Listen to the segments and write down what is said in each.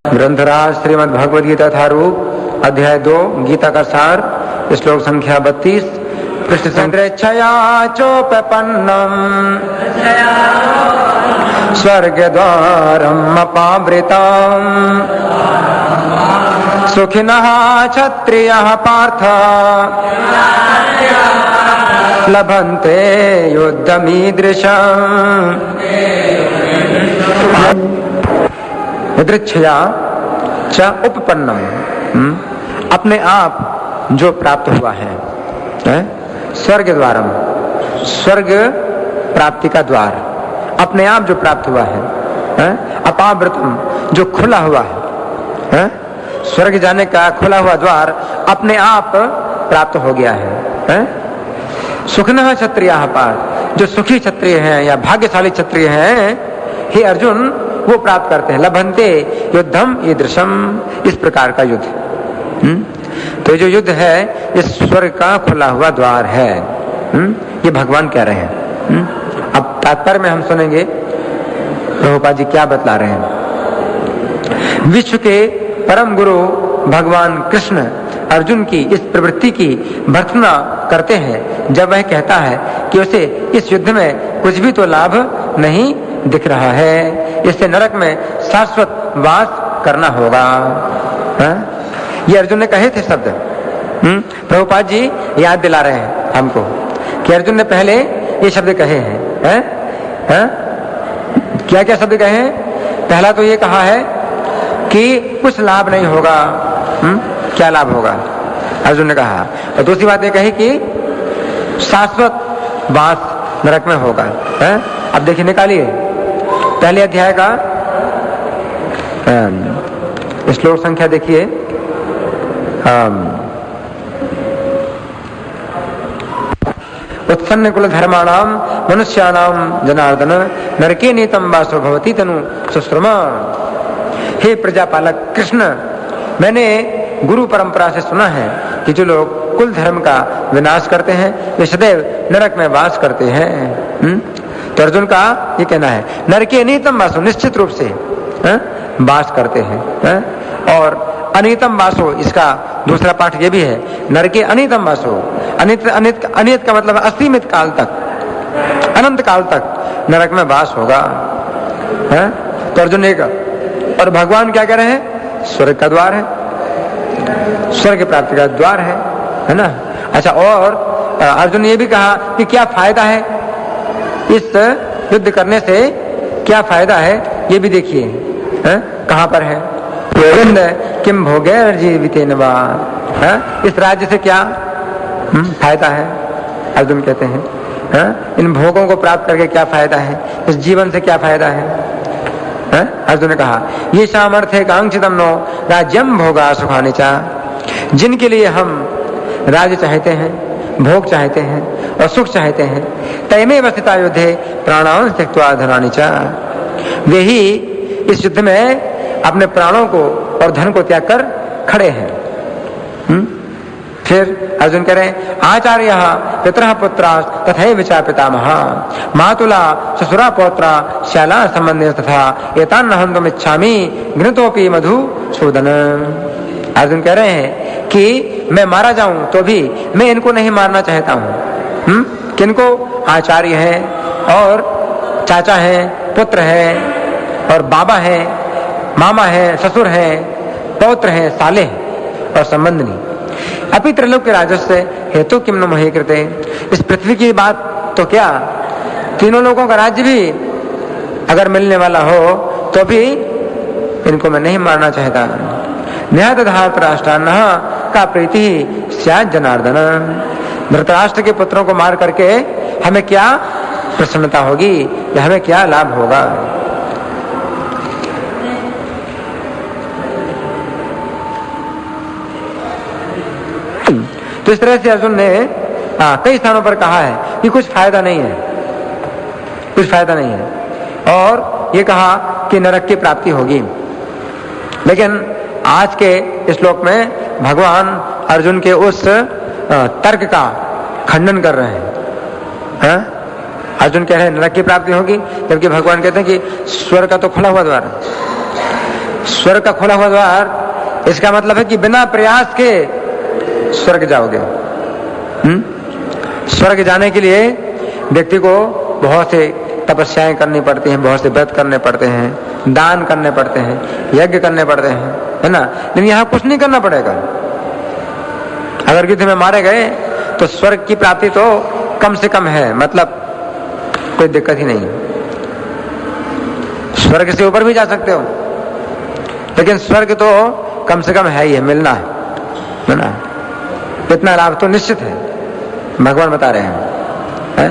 ग्रंथराज श्रीमद् भगवद गीता यथारूप अध्याय 2 गीता का सार श्लोक संख्या 32 पृष्ठ संख्या चोपन्नम स्वर्ग द्वारम अपावृतम सुखिनः क्षत्रियः पार्थ लभन्ते युद्धमीदृशम् यदृच्छया च उपपन्नम, अपने आप जो प्राप्त हुआ है, स्वर्ग द्वारम, स्वर्ग प्राप्ति का द्वार, अपने आप जो प्राप्त हुआ है, अपावृतम, जो खुला हुआ है, स्वर्ग जाने का खुला हुआ द्वार अपने आप प्राप्त हो गया है। सुखिनः क्षत्रियः पार्थ, जो सुखी क्षत्रिय हैं या भाग्यशाली क्षत्रिय हैं, हे अर्जुन, वो प्राप्त करते हैं। लभन्ते युद्धम ईदृशम, इस प्रकार का युद्ध। तो जो युद्ध है ये स्वर्ग का खुला हुआ द्वार है, ये भगवान कह रहे हैं। अब तात्पर्य में हम सुनेंगे प्रभुपाद जी क्या बतला रहे हैं। विश्व के परम गुरु भगवान कृष्ण अर्जुन की इस प्रवृत्ति की भर्त्सना करते हैं जब वह कहता है कि उसे इस युद्ध में कुछ भी तो लाभ नहीं दिख रहा है, इससे नरक में शाश्वत वास करना होगा। ये अर्जुन ने कहे थे शब्द। प्रभुपाद जी याद दिला रहे हैं हमको कि अर्जुन ने पहले ये शब्द कहे हैं। क्या क्या शब्द कहे हैं? पहला तो ये कहा है कि कुछ लाभ नहीं होगा। क्या लाभ होगा अर्जुन ने कहा। और दूसरी बात ये कही कि शाश्वत वास नरक में होगा। अब देखिए, निकालिए पहले अध्याय का श्लोक संख्या देखिए। उत्सन्न कुल धर्माणाम मनुष्याणाम जनार्दन नरके नीतम वासो भवति तनु सुश्रमा। हे प्रजापालक कृष्ण, मैंने गुरु परंपरा से सुना है कि जो लोग कुल धर्म का विनाश करते हैं वे सदैव नरक में वास करते हैं। तो अर्जुन का ये कहना है नरके अनितम वासो, निश्चित रूप से वास करते हैं। और अनितम वासो, इसका दूसरा पाठ ये भी है, नरके अनितम वासो। अनित का मतलब असीमित काल तक, अनंत काल तक नरक में वास होगा। तो अर्जुन एक, और भगवान क्या कह रहे हैं? स्वर्ग का द्वार है, स्वर्ग प्राप्ति का द्वार है ना। अच्छा, और अर्जुन ने ये भी कहा कि क्या फायदा है इस युद्ध करने से, क्या फायदा है ये भी देखिए। कहां पर है? गोविंद किम भोगैर जीवितेन वा, इस राज्य से क्या फायदा है? अर्जुन कहते हैं इन भोगों को प्राप्त करके क्या फायदा है, इस जीवन से क्या फायदा है? अर्जुन ने कहा ये सामर्थ्य कांक्षितम नो राज्यम भोगा सुखानि चा, जिनके लिए हम राज्य चाहते हैं, भोग चाहते हैं और सुख चाहते हैं, तयमे वस्थिता युद्धे प्राणान त्यक्त्वा धनानि चा, वे ही इस युद्ध में अपने प्राणों को और धन को त्याग कर खड़े हैं। फिर अर्जुन कह रहे हैं आचार्य पितरः पुत्रा तथैव च पितामह मातुला ससुरा पौत्रा शाला संबंधे तथा एतान् हन्तुम् इच्छामि घ्नतोऽपि मधुसूदन। अर्जुन कह रहे हैं कि मैं मारा जाऊं तो भी मैं इनको नहीं मारना चाहता हूं। किनको? आचार्य हैं और चाचा हैं, पुत्र हैं और बाबा हैं, मामा हैं, ससुर हैं, पौत्र हैं, साले हैं और संबंधनी। अपि त्रिलोक के राजस्व हेतु किम न महे कृते, इस पृथ्वी की बात तो क्या, तीनों लोगों का राज्य भी अगर मिलने वाला हो तो भी इनको मैं नहीं मारना चाहता। न्यायधात राष्ट्रान्न का प्रीति स्यात् जनार्दन, धृतराष्ट्र के पुत्रों को मार करके हमें क्या प्रसन्नता होगी या हमें क्या लाभ होगा? तो इस तरह से अर्जुन ने कई स्थानों पर कहा है कि कुछ फायदा नहीं है, कुछ फायदा नहीं है, और ये कहा कि नरक की प्राप्ति होगी। लेकिन आज के श्लोक में भगवान अर्जुन के उस तर्क का खंडन कर रहे हैं। अर्जुन कह रहे हैं नरक की प्राप्ति होगी, जबकि भगवान कहते हैं कि स्वर्ग का तो खुला हुआ द्वार है। स्वर्ग का खोला हुआ द्वार, इसका मतलब है कि बिना प्रयास के स्वर्ग जाओगे। स्वर्ग जाने के लिए व्यक्ति को बहुत से तपस्याएं करनी पड़ती हैं, बहुत से व्रत करने पड़ते हैं, दान करने पड़ते हैं, यज्ञ करने पड़ते हैं, है ना। लेकिन यहाँ कुछ नहीं करना पड़ेगा। अगर युद्ध में मारे गए तो स्वर्ग की प्राप्ति तो कम से कम है, मतलब कोई दिक्कत ही नहीं। स्वर्ग से ऊपर भी जा सकते हो, लेकिन स्वर्ग तो कम से कम है ही है, मिलना है ना। इतना लाभ तो निश्चित है, भगवान बता रहे हैं।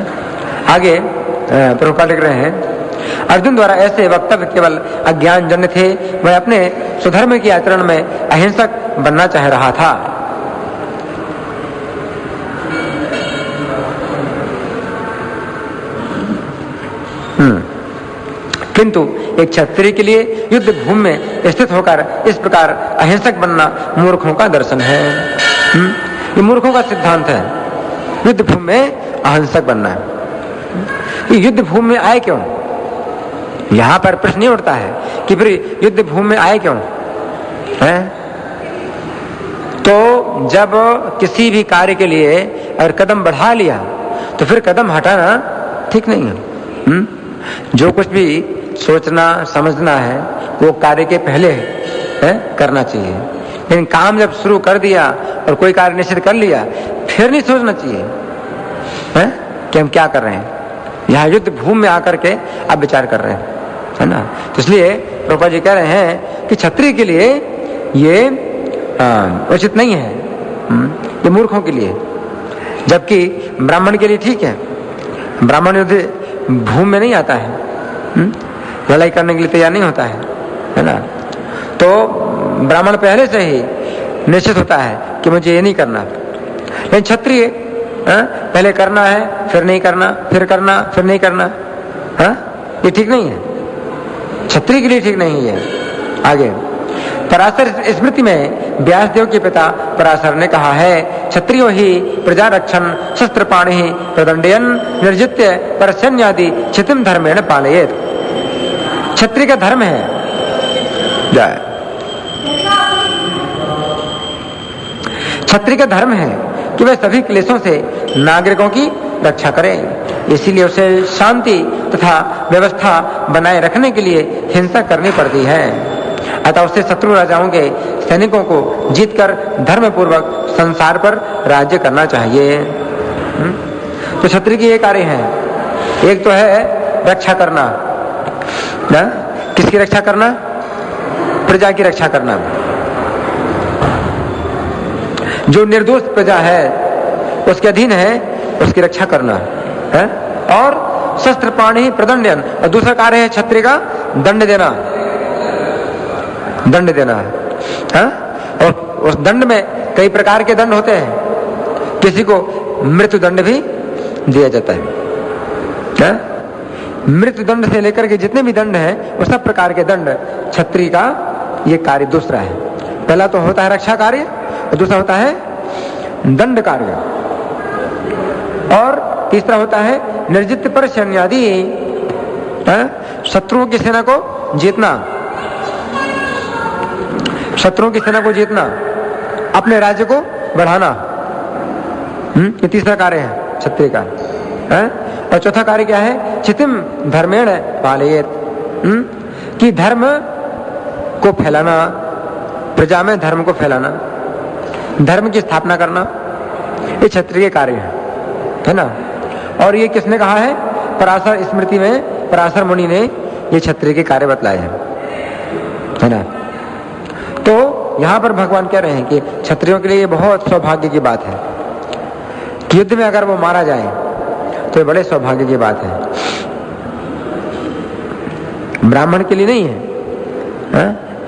आगे प्रभुपाद लिख रहे हैं, अर्जुन द्वारा ऐसे वक्तव्य केवल अज्ञान जन्य थे। वह अपने स्वधर्म के आचरण में अहिंसक बनना चाह रहा था। किंतु एक क्षत्रिय के लिए युद्ध भूमि में स्थित होकर इस प्रकार अहिंसक बनना मूर्खों का दर्शन है। ये मूर्खों का सिद्धांत है, युद्ध भूमि में अहिंसक बनना है। ये युद्ध भूमि में आए क्यों? यहां पर प्रश्न नहीं उठता है कि फिर युद्ध भूमि में आए क्यों है? तो जब किसी भी कार्य के लिए अगर कदम बढ़ा लिया तो फिर कदम हटाना ठीक नहीं है। जो कुछ भी सोचना समझना है वो कार्य के पहले है करना चाहिए, लेकिन काम जब शुरू कर दिया और कोई कार्य निश्चित कर लिया फिर नहीं सोचना चाहिए है कि हम क्या कर रहे हैं। यहाँ युद्ध भूमि में आकर के आप विचार कर रहे हैं, है ना। तो इसलिए प्रभुपाद जी कह रहे हैं कि क्षत्रिय के लिए ये उचित नहीं है, ये मूर्खों के लिए। जबकि ब्राह्मण के लिए ठीक है, ब्राह्मण युद्ध भूमि में नहीं आता है, लड़ाई करने के लिए तैयार नहीं होता है ना। तो ब्राह्मण पहले से ही निश्चित होता है कि मुझे ये नहीं करना, लेकिन क्षत्रिय पहले करना है फिर नहीं करना, फिर करना फिर नहीं करना, ये ठीक नहीं है, क्षत्रिय के लिए ठीक नहीं है। आगे पराशर स्मृति में व्यासदेव के पिता पराशर ने कहा है, क्षत्रियो ही प्रजा रक्षण शस्त्र पाणि प्रदंडयन निर्जित्य परसन्यादि क्षितिम धर्मेण पालयेत। क्षत्रिय का धर्म है क्षत्रिय का धर्म है कि वह सभी क्लेशों से नागरिकों की रक्षा करे। इसीलिए उसे शांति तथा व्यवस्था बनाए रखने के लिए हिंसा करनी पड़ती है। अतः उसे शत्रु राजाओं के सैनिकों को जीतकर धर्म पूर्वक संसार पर राज्य करना चाहिए। तो क्षत्रिय की ये कार्य है, एक तो है रक्षा करना, किसकी रक्षा करना? प्रजा की रक्षा करना। जो निर्दोष प्रजा है उसके अधीन है, उसकी रक्षा करना है। और शस्त्र पाणि प्रदंडयन, और दूसरा कार्य है क्षत्रिय का दंड देना, दंड देना है। और उस दंड में कई प्रकार के दंड होते हैं, किसी को मृत्यु दंड भी दिया जाता है। मृत्यु दंड से लेकर के जितने भी दंड हैं वो सब प्रकार के दंड क्षत्रिय का ये कार्य दूसरा है। पहला तो होता है रक्षा कार्य और दूसरा होता है दंड कार्य, और तीसरा होता है निर्जित पर सैन्यादि, शत्रुओं की सेना को जीतना, शत्रुओं की सेना को जीतना, अपने राज्य को बढ़ाना, ये तीसरा कार्य है क्षत्रिय का। और चौथा कार्य क्या है? क्षितिम धर्मेण पालयेत, कि धर्म को फैलाना, प्रजा में धर्म को फैलाना, धर्म की स्थापना करना, ये क्षत्रिय कार्य है ना। और ये किसने कहा है? पराशर स्मृति में पराशर मुनि ने ये क्षत्रिय के कार्य बतलाए हैं, है ना। तो यहां पर भगवान कह रहे हैं कि क्षत्रियों के लिए ये बहुत सौभाग्य की बात है कि युद्ध में अगर वो मारा जाए तो ये बड़े सौभाग्य की बात है। ब्राह्मण के लिए नहीं है,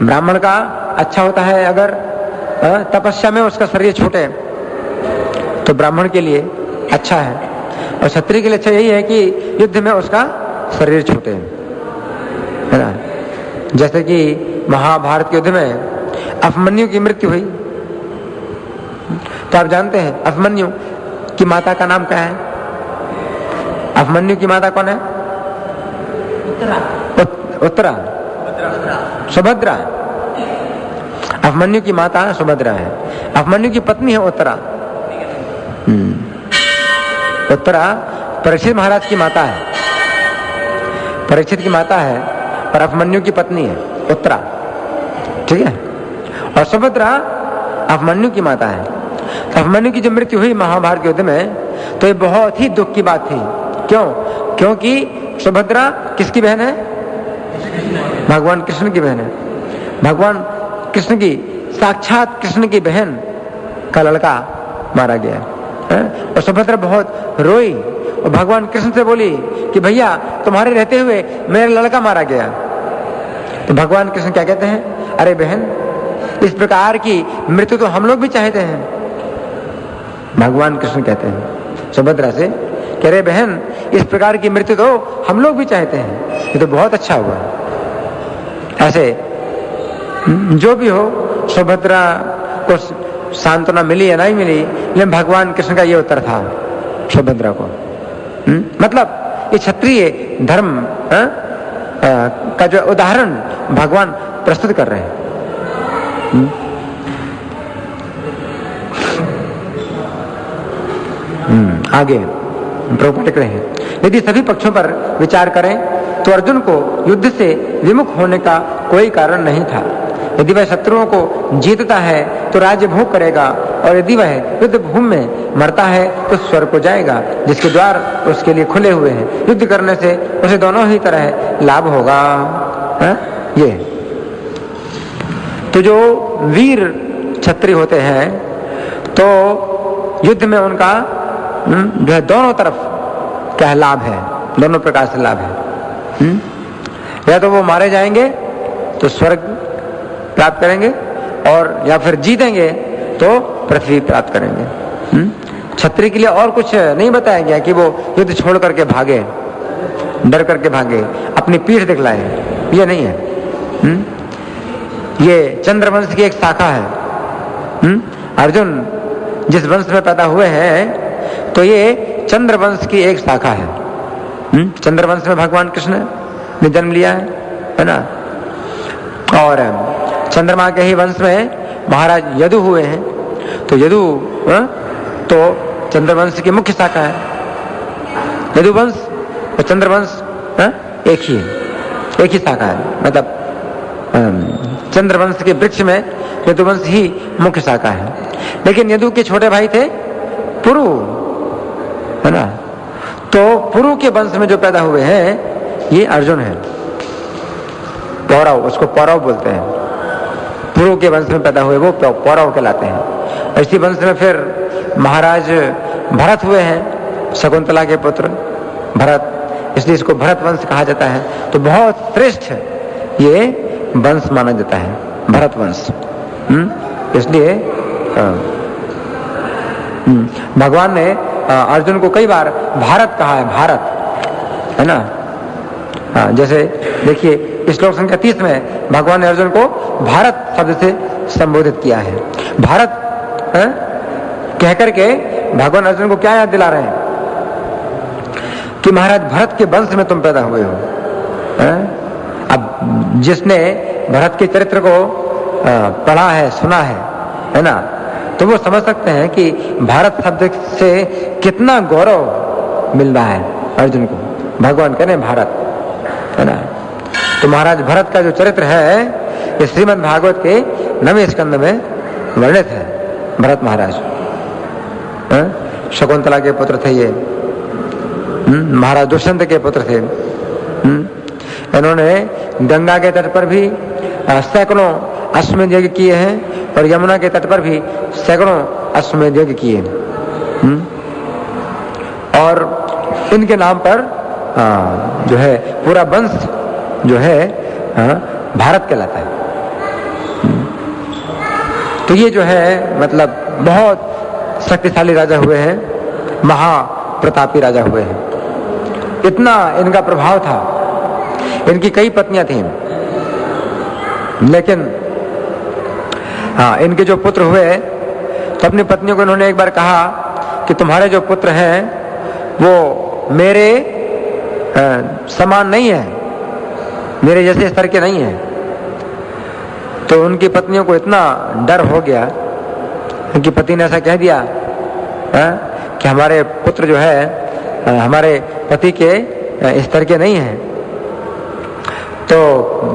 ब्राह्मण का अच्छा होता है अगर तपस्या में उसका शरीर छूटे तो ब्राह्मण के लिए अच्छा है, और क्षत्रिय के लिए अच्छा यही है कि युद्ध में उसका शरीर छूटे, है ना। जैसे कि महाभारत के युद्ध में अभिमन्यु की मृत्यु हुई, तो आप जानते हैं अभिमन्यु की माता का नाम क्या है? अभिमन्यु की माता कौन है? उत्तरा, सुभद्रा, अभिमन्यु की माता सुभद्रा है, अभिमन्यु की पत्नी है उत्तरा। उत्तरा परीक्षित महाराज की माता है, परीक्षित की माता है और अभिमन्यु की पत्नी है उत्तरा, ठीक है। और सुभद्रा अभिमन्यु की माता है। तो अभिमन्यु की जब मृत्यु हुई महाभारत युद्ध में, तो ये बहुत ही दुख की बात थी। क्यों? क्योंकि सुभद्रा किसकी बहन है? भगवान कृष्ण की बहन है। भगवान कृष्ण की, साक्षात कृष्ण की बहन का लड़का मारा गया है। और सुभद्रा बहुत रोई और भगवान कृष्ण से बोली कि भैया तुम्हारे रहते हुए मेरा लड़का मारा गया। तो भगवान कृष्ण क्या कहते हैं? अरे बहन, इस प्रकार की मृत्यु तो हम लोग भी चाहते हैं। भगवान कृष्ण कहते हैं सुभद्रा से कि अरे बहन, इस प्रकार की मृत्यु तो हम लोग भी चाहते हैं, ये तो बहुत अच्छा हुआ। ऐसे जो भी हो, सुभद्रा को सांत्वना मिली या नहीं मिली, लेकिन भगवान कृष्ण का ये उत्तर था सुभद्रा को। मतलब ये क्षत्रिय धर्म का जो उदाहरण भगवान प्रस्तुत कर रहे हैं। आगे प्रभुपाद लिख रहे हैं, यदि सभी पक्षों पर विचार करें तो अर्जुन को युद्ध से विमुख होने का कोई कारण नहीं था। यदि वह शत्रुओं को जीतता है तो राज्य भोग करेगा, और यदि वह युद्ध भूमि में मरता है तो स्वर्ग को जाएगा, जिसके द्वार उसके लिए खुले हुए हैं। युद्ध करने से उसे दोनों ही तरह लाभ होगा। ये तो जो वीर क्षत्रिय होते हैं, तो युद्ध में उनका जो है दोनों तरफ क्या लाभ है, दोनों प्रकार से लाभ है। या तो वो मारे जाएंगे तो स्वर्ग प्राप्त करेंगे, और या फिर जीतेंगे तो पृथ्वी प्राप्त करेंगे। क्षत्रिय के लिए और कुछ नहीं बताया गया कि वो युद्ध छोड़ करके भागे, डर करके भागे, अपनी पीठ दिखलाए, ये नहीं है। ये चंद्रवंश की एक शाखा है। अर्जुन जिस वंश में पैदा हुए हैं, तो ये चंद्रवंश की एक शाखा है। चंद्रवंश में भगवान कृष्ण ने जन्म लिया है ना। और चंद्रमा के ही वंश में महाराज यदु हुए हैं, तो यदु तो चंद्रवंश की मुख्य शाखा है। यदुवंश और चंद्रवंश एक ही है, एक ही शाखा है। मतलब चंद्रवंश के वृक्ष में यदुवंश ही मुख्य शाखा है। लेकिन यदु के छोटे भाई थे पुरु, है ना। तो पुरु के वंश में जो पैदा हुए हैं ये अर्जुन है। पौरव, उसको पौरव बोलते हैं। पुरु के वंश में पैदा हुए वो पौरव कहलाते हैं। इसी वंश में फिर महाराज भरत हुए हैं, शकुंतला के पुत्र भरत, इसलिए इसको भरत वंश कहा जाता है। तो बहुत श्रेष्ठ ये वंश माना जाता है, भरत वंश। इसलिए भगवान ने अर्जुन को कई बार भारत कहा है, भारत, है ना। जैसे देखिए श्लोक संख्या 30 में भगवान ने अर्जुन को भारत शब्द से संबोधित किया है। भारत कह करके भगवान अर्जुन को क्या याद दिला रहे हैं कि महाराज भरत के वंश में तुम पैदा हुए हो। अब जिसने भरत के चरित्र को पढ़ा है, सुना है ना, तो वो समझ सकते हैं कि भारत शब्द से कितना गौरव मिल रहा है अर्जुन को। भगवान कह रहे हैं भारत, है ना। तो महाराज भरत का जो चरित्र है ये श्रीमद् भागवत के 9वें स्कंद में वर्णित है। भरत महाराज शकुंतला के पुत्र थे ये, महाराज दुष्यंत के पुत्र थे। इन्होंने गंगा के तट पर भी सैकड़ों अश्वमेध यज्ञ किए हैं, और यमुना के तट पर भी सैकड़ों अश्वमेध यज्ञ किए। और इनके नाम पर जो है पूरा वंश जो है भारत कहलाता है। तो ये जो है मतलब बहुत शक्तिशाली राजा हुए हैं, महाप्रतापी राजा हुए हैं। इतना इनका प्रभाव था। इनकी कई पत्नियां थीं, लेकिन इनके जो पुत्र हुए तो अपनी पत्नियों को इन्होंने एक बार कहा कि तुम्हारे जो पुत्र हैं वो मेरे समान नहीं है, मेरे जैसे स्तर के नहीं है। तो उनकी पत्नियों को इतना डर हो गया, उनकी पति ने ऐसा कह दिया कि हमारे पुत्र जो है हमारे पति के स्तर के नहीं हैं। तो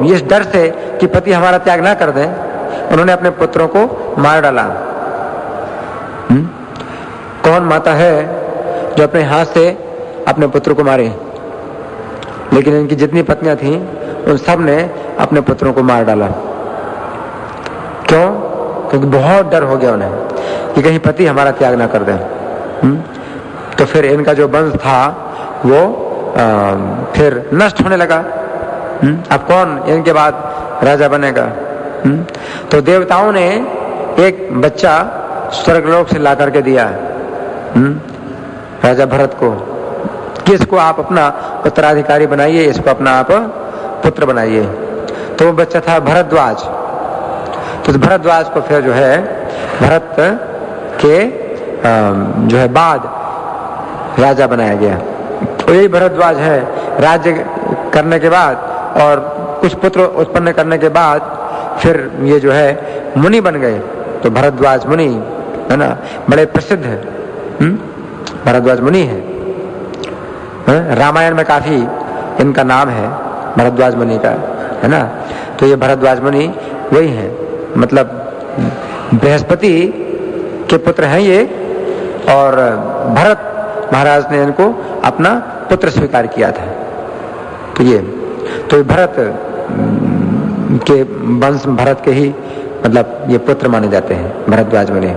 इस डर से कि पति हमारा त्याग ना कर दें, उन्होंने अपने पुत्रों को मार डाला। कौन माता है जो अपने हाथ से अपने पुत्र को मारे? लेकिन इनकी जितनी पत्नियां थीं उन सब ने अपने पुत्रों को मार डाला। क्यों? क्योंकि बहुत डर हो गया उन्हें कि कहीं पति हमारा त्याग ना कर दें। तो फिर इनका जो वंश था वो फिर नष्ट होने लगा। अब कौन इनके बाद राजा बनेगा? तो देवताओं ने एक बच्चा स्वर्गलोक से ला करके दिया राजा भरत को कि इसको आप अपना उत्तराधिकारी बनाइए, इसको अपना आप पुत्र बनाइए। तो वो बच्चा था भरद्वाज। तो भरद्वाज को फिर जो है भरत के जो है बाद राजा बनाया गया। तो यही भरद्वाज है, राज्य करने के बाद और कुछ पुत्र उत्पन्न करने के बाद फिर ये जो है मुनि बन गए। तो भरद्वाज मुनि है ना, बड़े प्रसिद्ध भरद्वाज मुनि है। रामायण में काफी इनका नाम है भरद्वाज मुनि का, है ना। तो ये भरद्वाज मुनि वही है, मतलब बृहस्पति के पुत्र हैं ये, और भरत महाराज ने इनको अपना पुत्र स्वीकार किया था। तो ये भरत के वंश, भरत के ही मतलब ये पुत्र माने जाते हैं भरद्वाज मुनि।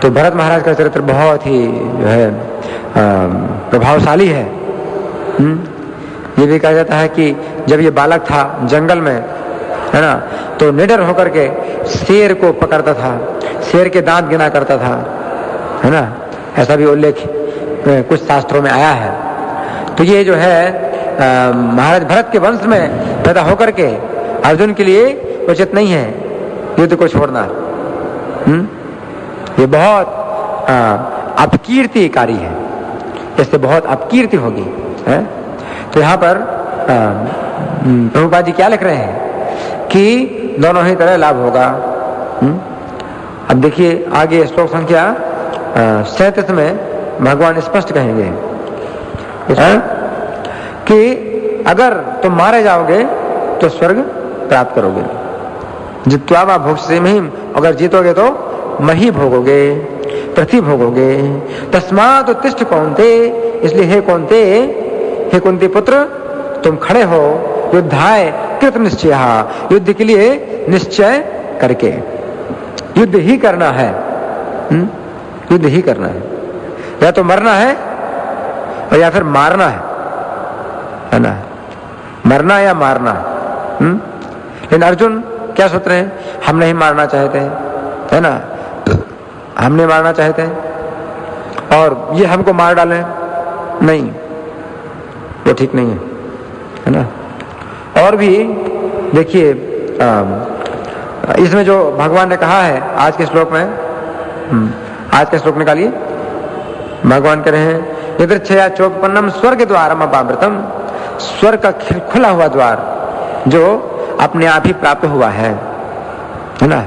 तो भरत महाराज का चरित्र बहुत ही जो है प्रभावशाली है। ये भी कहा जाता है कि जब ये बालक था जंगल में, है ना, तो निडर होकर के शेर को पकड़ता था, शेर के दांत गिना करता था, है ना। ऐसा भी उल्लेख कुछ शास्त्रों में आया है। तो ये जो है महाराज भरत के वंश में पैदा होकर के अर्जुन के लिए उचित नहीं है युद्ध को छोड़ना। ये बहुत अपकीर्तिकारी है, इससे बहुत अपकीर्ति होगी, है? तो यहाँ पर प्रभुपाद जी क्या लिख रहे हैं कि दोनों ही तरह लाभ होगा। अब देखिए आगे श्लोक संख्या 37 में भगवान स्पष्ट कहेंगे कि अगर तुम मारे जाओगे तो स्वर्ग प्राप्त करोगे, जित्वा वा भोक्ष्यसीमहि, अगर जीतोगे तो मही भोगोगे, पृथ्वी भोगोगे। तस्मात् उत्तिष्ठ कौन्ते, इसलिए हे कौन्ते, हे कुंती पुत्र, तुम खड़े हो युद्धाय कृत निश्चय, युद्ध के लिए निश्चय करके। युद्ध ही करना है, युद्ध ही करना है, या तो मरना है और या फिर मारना है ना, मरना या मारना। लेकिन अर्जुन क्या सोच रहे हैं? हम नहीं मारना चाहते, है ना, हम नहीं मारना चाहते और ये हमको मार डालें, नहीं, वो ठीक नहीं है ना। और भी देखिए इसमें जो भगवान ने कहा है आज के श्लोक में, आज का श्लोक निकालिए। भगवान कह रहे हैं यदृच्छया चोपन्नम स्वर्ग द्वारम अपावृतम, स्वर्ग का खुला हुआ द्वार जो अपने आप ही प्राप्त हुआ है ना।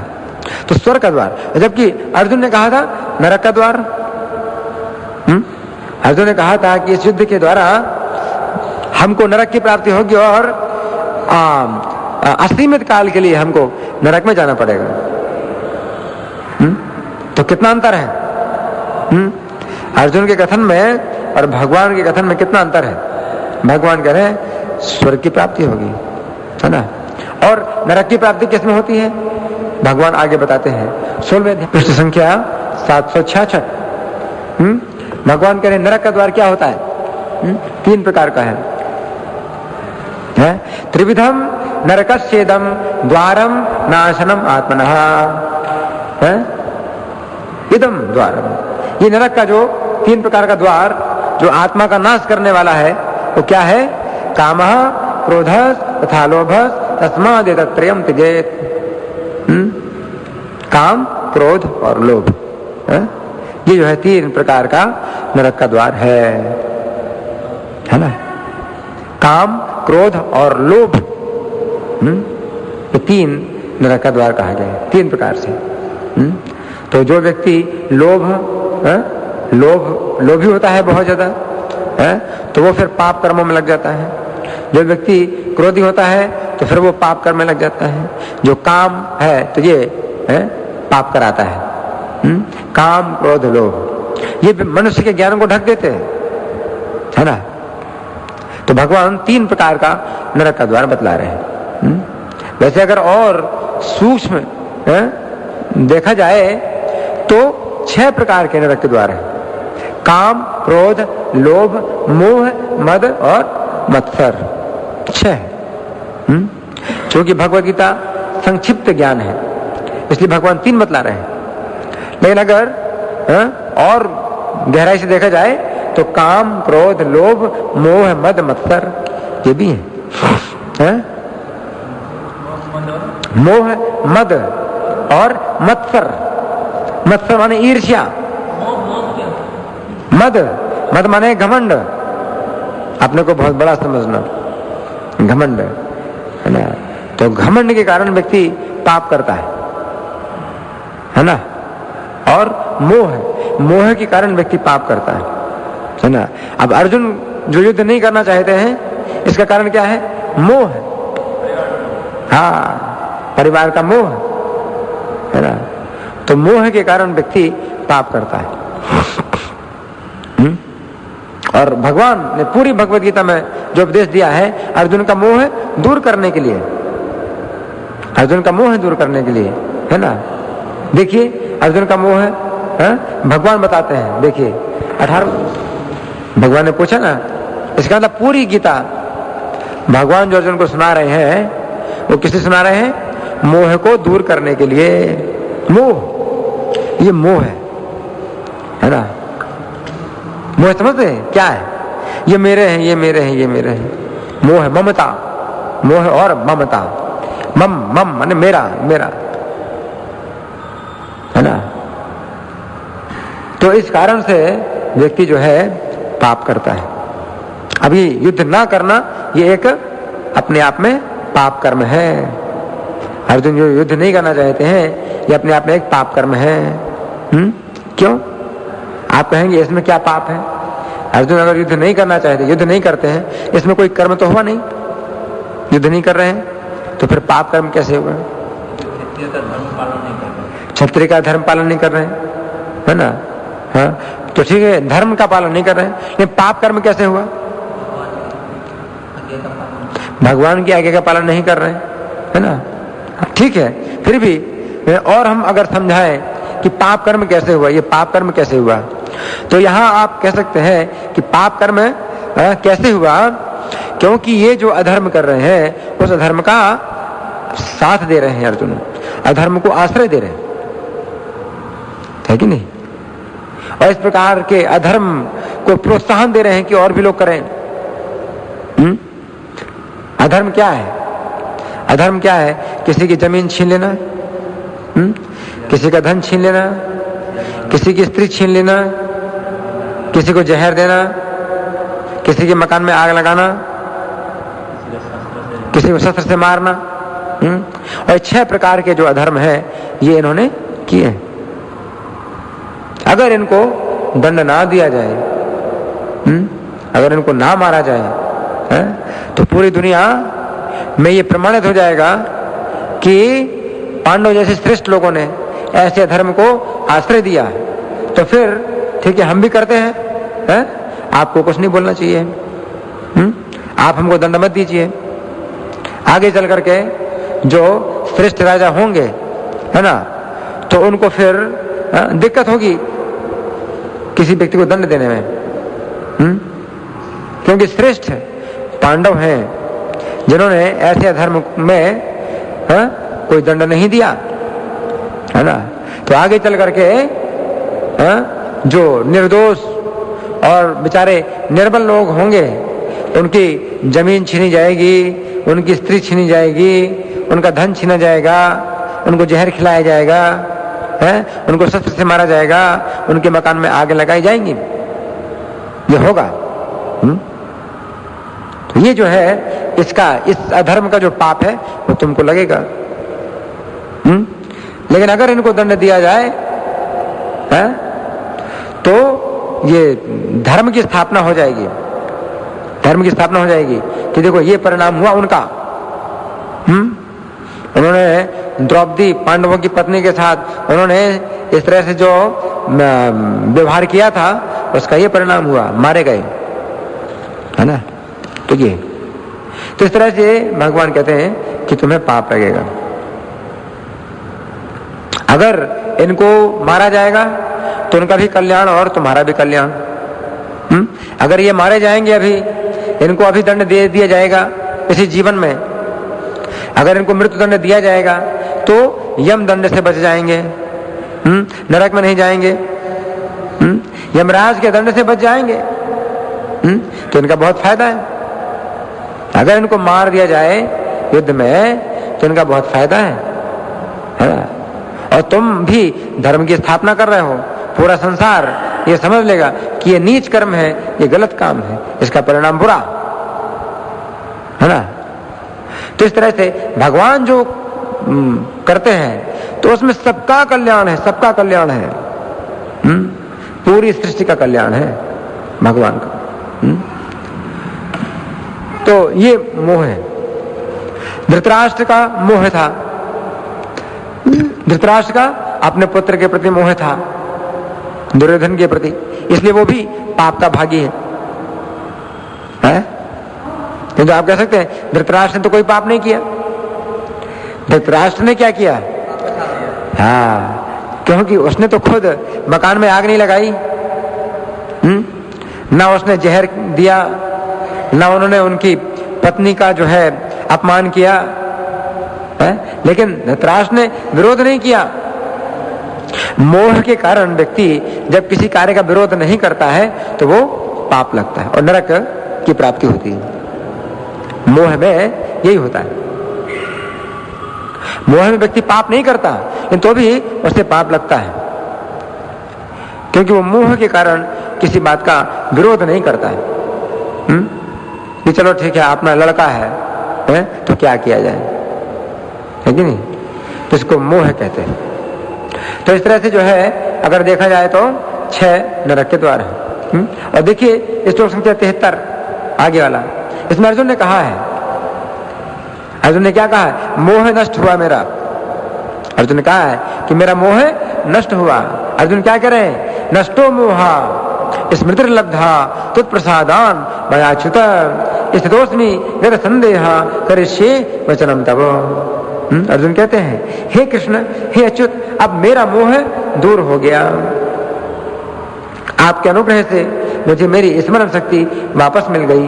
तो स्वर्ग का द्वार, जबकि अर्जुन ने कहा था नरक का द्वार। अर्जुन ने कहा था कि इस युद्ध के द्वारा हमको नरक की प्राप्ति होगी और असीमित काल के लिए हमको नरक में जाना पड़ेगा। तो कितना अंतर है अर्जुन के कथन में और भगवान के कथन में, कितना अंतर है। भगवान कह रहे हैं स्वर्ग की प्राप्ति होगी, है ना, और नरक की प्राप्ति किसमें होती है भगवान आगे बताते हैं 16वें पृष्ठ संख्या 766। भगवान कह रहे नरक का द्वार क्या होता है? 3 प्रकार का है। त्रिविधम नरकस्येदम द्वारम नाशनम आत्मनः, इदम द्वारम, ये नरक का जो 3 प्रकार का द्वार जो आत्मा का नाश करने वाला है वो क्या है? कामः, क्रोधः तथा लोभः, तस्मादेतत्त्रयम् त्यजेत्। काम, क्रोध और लोभ, ये जो है 3 प्रकार का नरक का द्वार है ना। काम, क्रोध और लोभ, ये 3 नरक का द्वार कहा गया है, 3 प्रकार से। तो जो व्यक्ति लोभी होता है बहुत ज्यादा, तो वो फिर पाप कर्मों में लग जाता है। जो व्यक्ति क्रोधी होता है तो फिर वो पाप कर्म में लग जाता है। जो काम है तो ये पाप कराता है। काम, क्रोध, लोभ, ये मनुष्य के ज्ञान को ढक देते हैं, है ना। तो भगवान 3 प्रकार का नरक का द्वार बतला रहे हैं। वैसे अगर और सूक्ष्म देखा जाए तो 6 प्रकार के नरक के द्वार हैं। काम, क्रोध, लोभ, मोह, मद और मत्सर, 6। क्योंकि भगवद गीता संक्षिप्त ज्ञान है, इसलिए भगवान 3 बतला रहे हैं। लेकिन अगर और गहराई से देखा जाए तो काम, क्रोध, लोभ, मोह, मद, मत्सर ये भी है। मोह, मद और मत्सर। मत्सर माने ईर्ष्या, मद माने घमंड, अपने को बहुत बड़ा समझना, घमंड, है ना। तो घमंड के कारण व्यक्ति पाप करता है ना। और मोह के कारण व्यक्ति पाप करता है ना। अब अर्जुन जो युद्ध नहीं करना चाहते हैं, इसका कारण क्या है? मोह। हाँ, परिवार का मोह, है ना। तो मोह के कारण व्यक्ति पाप करता है। और भगवान ने पूरी भगवद गीता में जो उपदेश दिया है, अर्जुन का मोह दूर करने के लिए, अर्जुन का मोह दूर करने के लिए, है ना। देखिए अर्जुन का मोह भगवान बताते हैं। देखिए 18 भगवान ने पूछा ना, इसका मतलब पूरी गीता भगवान जो अर्जुन को सुना रहे हैं, वो किसे सुना रहे हैं? मोह को दूर करने के लिए। मोह, ये मोह है ना। मोह समझते हैं क्या है? ये मेरे हैं, ये मेरे हैं, ये मेरे हैं। मोह है ममता, मोह और ममता। मम माने मेरा, मेरा, है ना। तो इस कारण से व्यक्ति जो है पाप करता है। अभी युद्ध ना करना ये एक अपने आप में पाप कर्म है। अर्जुन जो युद्ध नहीं करना चाहते हैं, ये अपने आप में एक पाप कर्म है। क्यों? आप कहेंगे इसमें क्या पाप है? अर्जुन अगर युद्ध नहीं करना चाहते, युद्ध नहीं करते हैं, इसमें कोई कर्म तो हुआ नहीं। युद्ध नहीं कर रहे हैं तो फिर पाप कर्म कैसे हुआ? क्षत्रिय का धर्म पालन नहीं कर रहे हैं, है ना। हाँ, तो ठीक है, धर्म का पालन नहीं कर रहे हैं, लेकिन पाप कर्म कैसे हुआ? भगवान की आज्ञा का पालन नहीं कर रहे हैं, है ना। ठीक है, फिर भी और हम अगर समझाएं कि पाप कर्म कैसे हुआ, ये पाप कर्म कैसे हुआ, तो यहां आप कह सकते हैं कि पाप कर्म कैसे हुआ, क्योंकि ये जो अधर्म कर रहे हैं उस अधर्म का साथ दे रहे हैं। अर्जुन अधर्म को आश्रय दे रहे हैं, है कि नहीं। और इस प्रकार के अधर्म को प्रोत्साहन दे रहे हैं कि और भी लोग करें। अधर्म क्या है? अधर्म क्या है? किसी की जमीन छीन लेना, किसी का धन छीन लेना, किसी की स्त्री छीन लेना, किसी को जहर देना, किसी के मकान में आग लगाना, किसी को शस्त्र से मारना। और 6 प्रकार के जो अधर्म है ये इन्होंने किए। अगर इनको दंड ना दिया जाए, अगर इनको ना मारा जाए, तो पूरी दुनिया में ये प्रमाणित हो जाएगा कि पांडव जैसे श्रेष्ठ लोगों ने ऐसे अधर्म को आश्रय दिया। तो फिर ठीक है, हम भी करते हैं, आपको कुछ नहीं बोलना चाहिए, आप हमको दंड मत दीजिए। आगे चल करके जो श्रेष्ठ राजा होंगे, है ना, तो उनको फिर दिक्कत होगी किसी व्यक्ति को दंड देने में, क्योंकि श्रेष्ठ पांडव हैं जिन्होंने ऐसे अधर्म में कोई दंड नहीं दिया, है ना। तो आगे चल करके जो निर्दोष और बेचारे निर्बल लोग होंगे, उनकी जमीन छीनी जाएगी, उनकी स्त्री छीनी जाएगी, उनका धन छीना जाएगा, उनको जहर खिलाया जाएगा, उनको शस्त्र से मारा जाएगा, उनके मकान में आग लगाई जाएंगी। ये होगा। तो ये जो है इसका, इस अधर्म का जो पाप है वो तुमको लगेगा। लेकिन अगर इनको दंड दिया जाए तो ये धर्म की स्थापना हो जाएगी, धर्म की स्थापना हो जाएगी कि देखो ये परिणाम हुआ उनका। उन्होंने द्रौपदी पांडवों की पत्नी के साथ उन्होंने इस तरह से जो व्यवहार किया था उसका ये परिणाम हुआ, मारे गए, है ना। तो ये तो इस तरह से भगवान कहते हैं कि तुम्हें पाप लगेगा। अगर इनको मारा जाएगा तो उनका भी कल्याण और तुम्हारा भी कल्याण। अगर ये मारे जाएंगे, अभी इनको अभी दंड दे दिया जाएगा इसी जीवन में, अगर इनको मृत्यु दंड दिया जाएगा तो यम दंड से बच जाएंगे, नरक में नहीं जाएंगे, यमराज के दंड से बच जाएंगे, तो इनका बहुत फायदा है। अगर इनको मार दिया जाए युद्ध में तो इनका बहुत फायदा है ना। और तुम भी धर्म की स्थापना कर रहे हो, पूरा संसार ये समझ लेगा कि ये नीच कर्म है, ये गलत काम है, इसका परिणाम बुरा है ना। तो इस तरह से भगवान जो करते हैं तो उसमें सबका कल्याण है, सबका कल्याण है, पूरी सृष्टि का कल्याण है भगवान का। तो ये मोह है। धृतराष्ट्र का मोह था, धृतराष्ट्र का अपने पुत्र के प्रति मोह था, दुर्योधन के प्रति, इसलिए वो भी पाप का भागी है? तो आप कह सकते हैं धृतराष्ट्र ने तो कोई पाप नहीं किया। धृतराष्ट्र ने क्या किया? हाँ, क्योंकि उसने तो खुद मकान में आग नहीं लगाई, ना उसने जहर दिया, ना उन्होंने उनकी पत्नी का जो है अपमान किया है? लेकिन धृतराष्ट्र ने विरोध नहीं किया। मोह के कारण व्यक्ति जब किसी कार्य का विरोध नहीं करता है तो वो पाप लगता है और नरक की प्राप्ति होती है। मोह में यही होता है। मोह में व्यक्ति पाप नहीं करता लेकिन तो भी उसे पाप लगता है, क्योंकि वो मोह के कारण किसी बात का विरोध नहीं करता है। कि चलो ठीक है, अपना लड़का है तो क्या किया जाए, है कि नहीं? तो इसको मोह कहते हैं। तो इस तरह से जो है अगर देखा जाए तो 6 नरक के द्वार है। और देखिए इस श्लोक संख्या 73 आगे वाला, इसमें अर्जुन ने कहा है, अर्जुन ने क्या कहा है? मोह नष्ट हुआ मेरा। अर्जुन ने कहा है कि मेरा मोह नष्ट हुआ। अर्जुन क्या कह रहे हैं? नष्टो मोहा स्मृतिर्लब्धा तुत्प्रसादान मयाच्युत स्थितोस्मि निरसंदेहा करिष्ये वचनम तव। अर्जुन कहते हैं हे कृष्ण, हे अच्युत, अब मेरा मोह दूर हो गया। आपके अनुग्रह से मुझे मेरी स्मरण शक्ति वापस मिल गई।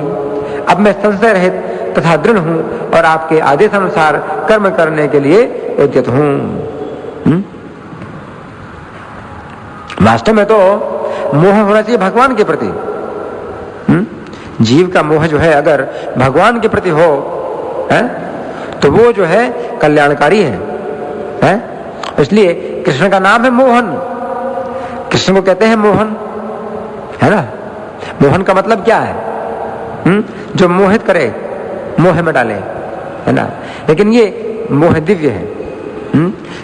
अब मैं संशय रहित तथा दृढ़ हूं और आपके आदेशानुसार कर्म करने के लिए उद्यत हूं। वास्तव में तो मोह होना चाहिए भगवान के प्रति। जीव का मोह जो है अगर भगवान के प्रति हो तो वो जो है कल्याणकारी है? इसलिए कृष्ण का नाम है मोहन। कृष्ण को कहते हैं मोहन, है ना। मोहन का मतलब क्या है? जो मोहित करे, मोह में डाले, है ना। लेकिन ये मोह दिव्य है।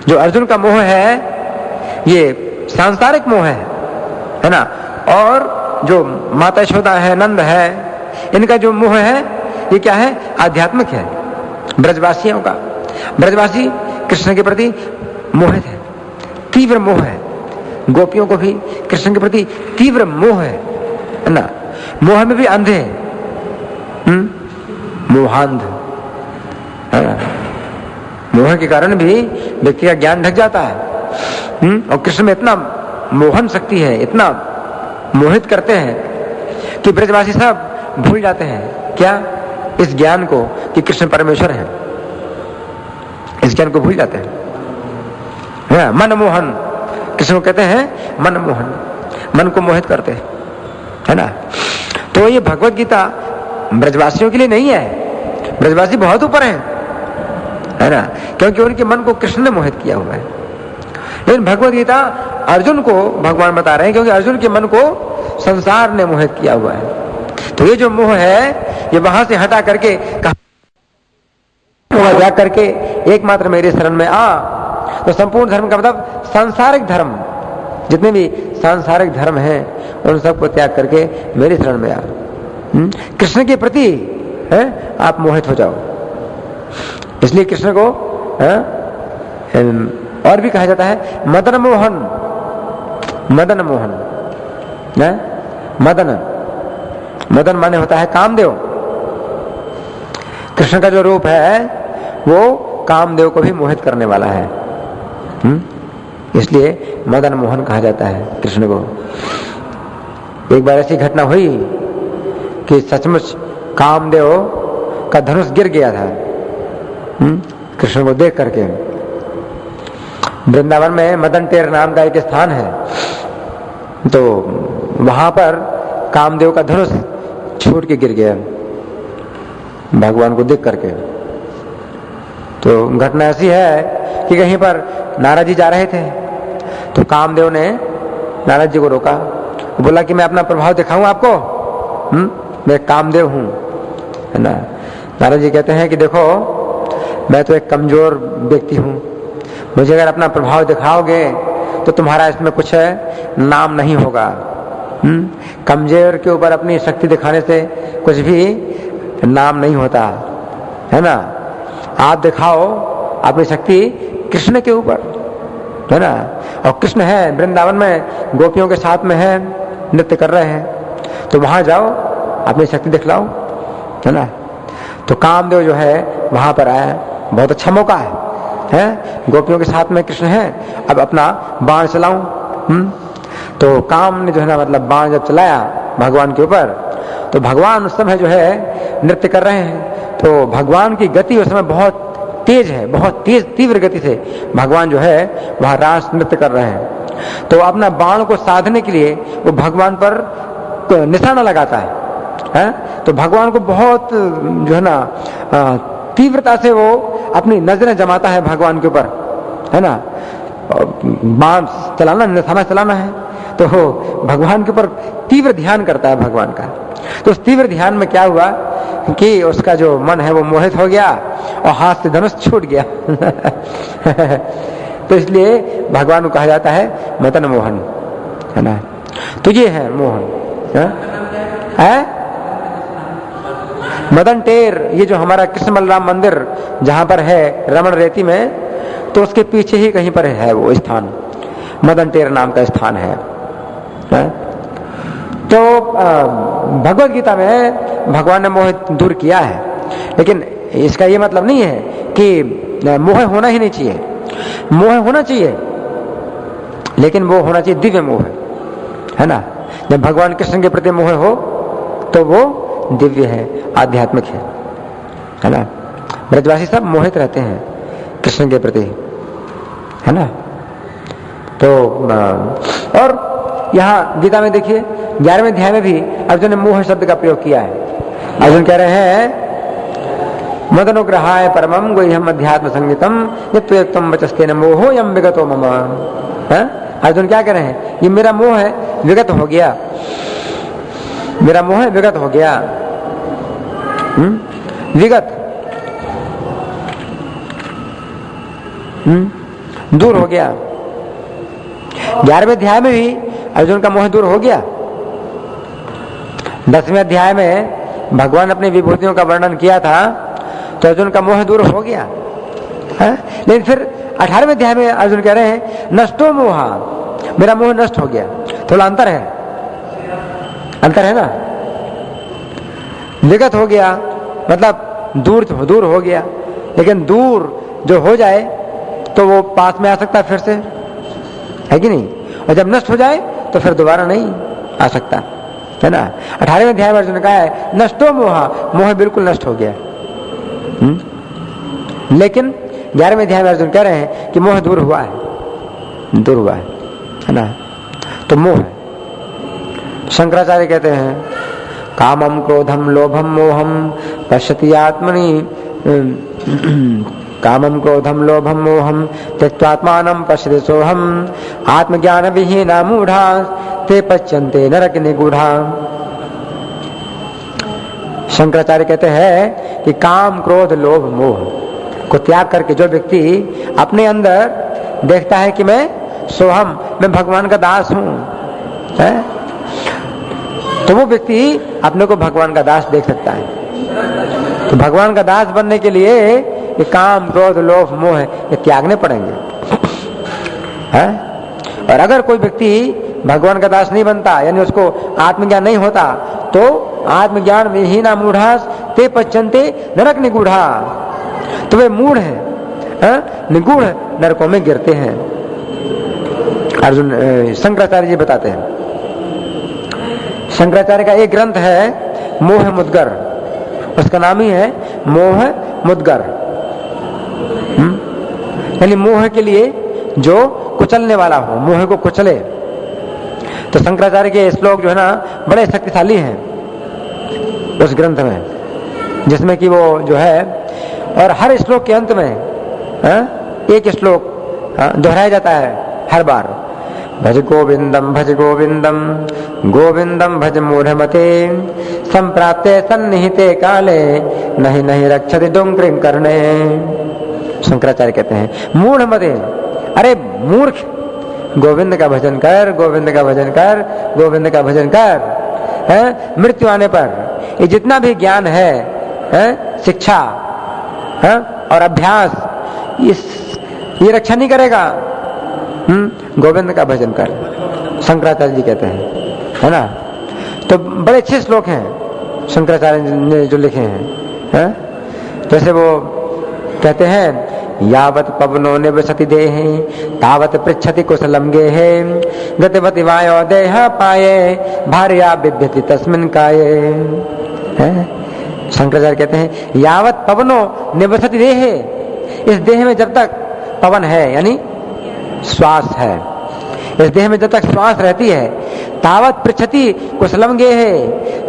जो अर्जुन का मोह है ये सांसारिक मोह है ना। और जो माता यशोदा है, नंद है, इनका जो मोह है ये क्या है? आध्यात्मिक है, ब्रजवासियों का। ब्रजवासी कृष्ण के प्रति मोहित है, तीव्र मोह है। गोपियों को भी कृष्ण के प्रति तीव्र मोह है ना। मोह में भी अंधे हैं, मोहांध, है ना। मोह के कारण भी व्यक्ति का ज्ञान ढक जाता है। और कृष्ण में इतना मोहन शक्ति है, इतना मोहित करते हैं कि ब्रजवासी सब भूल जाते हैं क्या? इस ज्ञान को कि कृष्ण परमेश्वर है, इस ज्ञान को भूल जाते हैं। मनमोहन, कृष्ण को कहते हैं मनमोहन, मन को मोहित करते हैं, है ना। तो ये भगवत गीता ब्रजवासियों के लिए नहीं है। ब्रजवासी बहुत ऊपर है ना, क्योंकि उनके मन को कृष्ण ने मोहित किया हुआ है। लेकिन भगवत गीता अर्जुन को भगवान बता रहे हैं, क्योंकि अर्जुन के मन को संसार ने मोहित किया हुआ है। तो ये जो मोह है ये वहां से हटा करके जा करके एकमात्र मेरे शरण में आ, तो संपूर्ण धर्म का मतलब सांसारिक धर्म, जितने भी सांसारिक धर्म हैं उन सबको त्याग करके मेरी शरण में आओ। कृष्ण के प्रति आप मोहित हो जाओ। इसलिए कृष्ण को और भी कहा जाता है मदन मोहन। मदन मोहन, मदन, मदन माने होता है कामदेव। कृष्ण का जो रूप है वो कामदेव को भी मोहित करने वाला है। इसलिए मदन मोहन कहा जाता है कृष्ण को। एक बार ऐसी घटना हुई कि सचमुच कामदेव का धनुष गिर गया था कृष्ण को देख करके। वृंदावन में मदन टेर नाम का एक स्थान है, तो वहां पर कामदेव का धनुष छूट के गिर गया भगवान को देख करके। तो घटना ऐसी है कि कहीं पर नारद जी जा रहे थे, तो कामदेव ने नारद जी को रोका, बोला कि मैं अपना प्रभाव दिखाऊं आपको, मैं कामदेव हूं, है ना। नारद जी कहते हैं कि देखो मैं तो एक कमजोर व्यक्ति हूं, मुझे अगर अपना प्रभाव दिखाओगे तो तुम्हारा इसमें कुछ नाम नहीं होगा। कमजोर के ऊपर अपनी शक्ति दिखाने से कुछ भी नाम नहीं होता, है ना। आप दिखाओ अपनी शक्ति कृष्ण के ऊपर, है ना। और कृष्ण है वृंदावन में, गोपियों के साथ में है, नृत्य कर रहे हैं, तो वहां जाओ अपनी शक्ति दिखलाओ, है ना। तो कामदेव जो है वहां पर आया, बहुत अच्छा मौका है, गोपियों के साथ में कृष्ण है, अब अपना बाण चलाऊं। तो काम ने जो है ना मतलब बाण जब चलाया भगवान के ऊपर, तो भगवान उस समय जो है नृत्य कर रहे हैं, तो भगवान की गति उस समय बहुत तेज है, बहुत तेज तीव्र गति से भगवान जो है वहां रास नृत्य कर रहे हैं। तो अपना बाण को साधने के लिए वो भगवान पर निशाना लगाता है, तो भगवान को बहुत जो है ना तीव्रता से वो अपनी नजरें जमाता है भगवान के ऊपर, है ना। बाण चलाना, निशाना चलाना है, तो भगवान के ऊपर तीव्र ध्यान करता है भगवान का। तो उस तीव्र ध्यान में क्या हुआ कि उसका जो मन है वो मोहित हो गया और हाथ से धनुष छूट गया। तो इसलिए भगवान को कहा जाता है मदन मोहन, है ना। तो ये है मोहन, है मदन टेर। ये जो हमारा कृष्ण बलराम मंदिर जहां पर है रमण रेती में, तो उसके पीछे ही कहीं पर है वो स्थान, मदन टेर नाम का स्थान है। तो भगवत गीता में भगवान ने मोह दूर किया है, लेकिन इसका ये मतलब नहीं है कि मोह होना ही नहीं चाहिए। मोह होना चाहिए, लेकिन वो होना चाहिए दिव्य मोह, है ना। जब भगवान कृष्ण के प्रति मोह हो तो वो दिव्य है, आध्यात्मिक है ना। ब्रजवासी सब मोहित रहते हैं कृष्ण के प्रति, है ना। तो और यहाँ गीता में देखिए 11वें अध्याय में भी अर्जुन ने मोह शब्द का प्रयोग किया है। अर्जुन कह रहे हैं मदनुग्रहाय परमम गुह्यम अध्यात्म संगीतम यत्वेक्तम वचस्तेन मोहो यम विगतो मम। अर्जुन क्या कह रहे हैं, ये मेरा मोह है विगत हो गया, मेरा मोह है विगत हो गया। विगत दूर हो गया। 11वें अध्याय में भी अर्जुन का मोह दूर हो गया। 10वें अध्याय में भगवान अपनी विभूतियों का वर्णन किया था, तो अर्जुन का मोह दूर हो गया है। लेकिन फिर 18वें अध्याय में अर्जुन कह रहे हैं नष्टो मोहा, मेरा मोह नष्ट हो गया। थोड़ा अंतर है, अंतर है ना। विगत हो गया मतलब दूर हो गया, लेकिन दूर जो हो जाए तो वो पास में आ सकता है फिर से, है कि नहीं। और जब नष्ट हो जाए तो फिर दोबारा नहीं आ सकता, है ना। 18वें अध्याय में अर्जुन ने कहा है नष्टो मोहा, मोह बिल्कुल नष्ट हो गया। लेकिन 11वें अध्याय में अर्जुन कह रहे हैं कि मोह दूर हुआ है, दूर हुआ है ना। तो मोह है। शंकराचार्य कहते हैं कामम क्रोधम लोभम मोहम पश्यति आत्मनि, कामम क्रोधम लोभम मोहम त्यक्त्वात्मानं पश्यति सोहम आत्मज्ञान विहीना मूढ़ा ते पच्यन्ते नरक निगूढ़ा। शंकराचार्य कहते हैं कि काम क्रोध लोभ मोह को त्याग करके जो व्यक्ति अपने अंदर देखता है कि मैं सोहम, मैं भगवान का दास हूं, है? तो वो व्यक्ति अपने को भगवान का दास देख सकता है। तो भगवान का दास बनने के लिए ये काम, क्रोध, लोभ, मोह ये त्यागने पड़ेंगे, है? और अगर कोई व्यक्ति भगवान का दास नहीं बनता, यानी उसको आत्मज्ञान नहीं होता, तो आत्मज्ञान विहीना मूढ़ास ते पच्यन्ते नरक निगूढ़ा, तो वे मूढ़ है, निगूढ़ नरकों में गिरते हैं। अर्जुन शंकराचार्य जी बताते हैं, शंकराचार्य का एक ग्रंथ है मोह मुद्गर, उसका नाम ही है मोह मुद्गर, यानी मोह के लिए जो कुचलने वाला हो, मोह को कुचले। तो शंकराचार्य के श्लोक जो है ना बड़े शक्तिशाली हैं उस ग्रंथ में, जिसमें कि वो जो है, और हर श्लोक के अंत में एक श्लोक दोहराया जाता है हर बार, भज गोविंदम गोविंदम भज मूढ़मते संप्राप्ते सन्निहिते काले नहीं नहीं रक्षति डोंकृं कर्णे। शंकराचार्य कहते हैं मूढ़मते, अरे मूर्ख, गोविंद का भजन कर, गोविंद का भजन कर, गोविंद का भजन कर, है? मृत्यु आने पर ये जितना भी ज्ञान है, शिक्षा है और अभ्यास, ये रक्षा नहीं करेगा। गोविंद का भजन कर, शंकराचार्य जी कहते हैं, है ना? तो बड़े अच्छे श्लोक हैं शंकराचार्य ने जो लिखे हैं, जैसे वो कहते हैं यावत पवनो निवसति देहे तावत पृच्छति कुशलम गेहे गतिवति वायो देह पाये भार्या विद्यति तस्मिन् काये। शंकराचार्य कहते हैं यावत पवनो निवसति देहे, इस देह में जब तक पवन है यानी श्वास है, इस देह में जब तक श्वास रहती है, तावत पृच्छति कुशलम गेहे,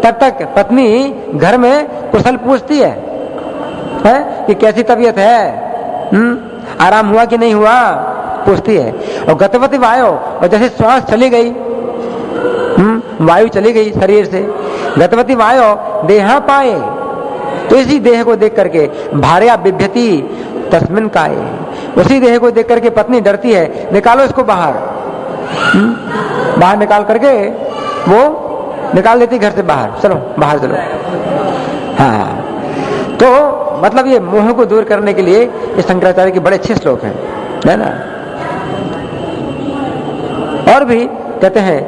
तब तक पत्नी घर में कुशल पूछती है कि कैसी तबीयत है, आराम हुआ कि नहीं हुआ, पूछती है। और गतवती वायु, और जैसे श्वास चली गई, वायु चली गई शरीर से, गतवती वायु देहा पाए, तो इसी देह को देख करके भार्या बिभ्यति तस्मिन् काये, उसी देह को देख करके पत्नी डरती है, निकालो इसको बाहर, बाहर निकाल करके वो निकाल देती घर से बाहर, चलो बाहर चलो। हाँ, तो मतलब ये मोह को दूर करने के लिए ये शंकराचार्य के बड़े अच्छे श्लोक हैं, है ना? और भी कहते हैं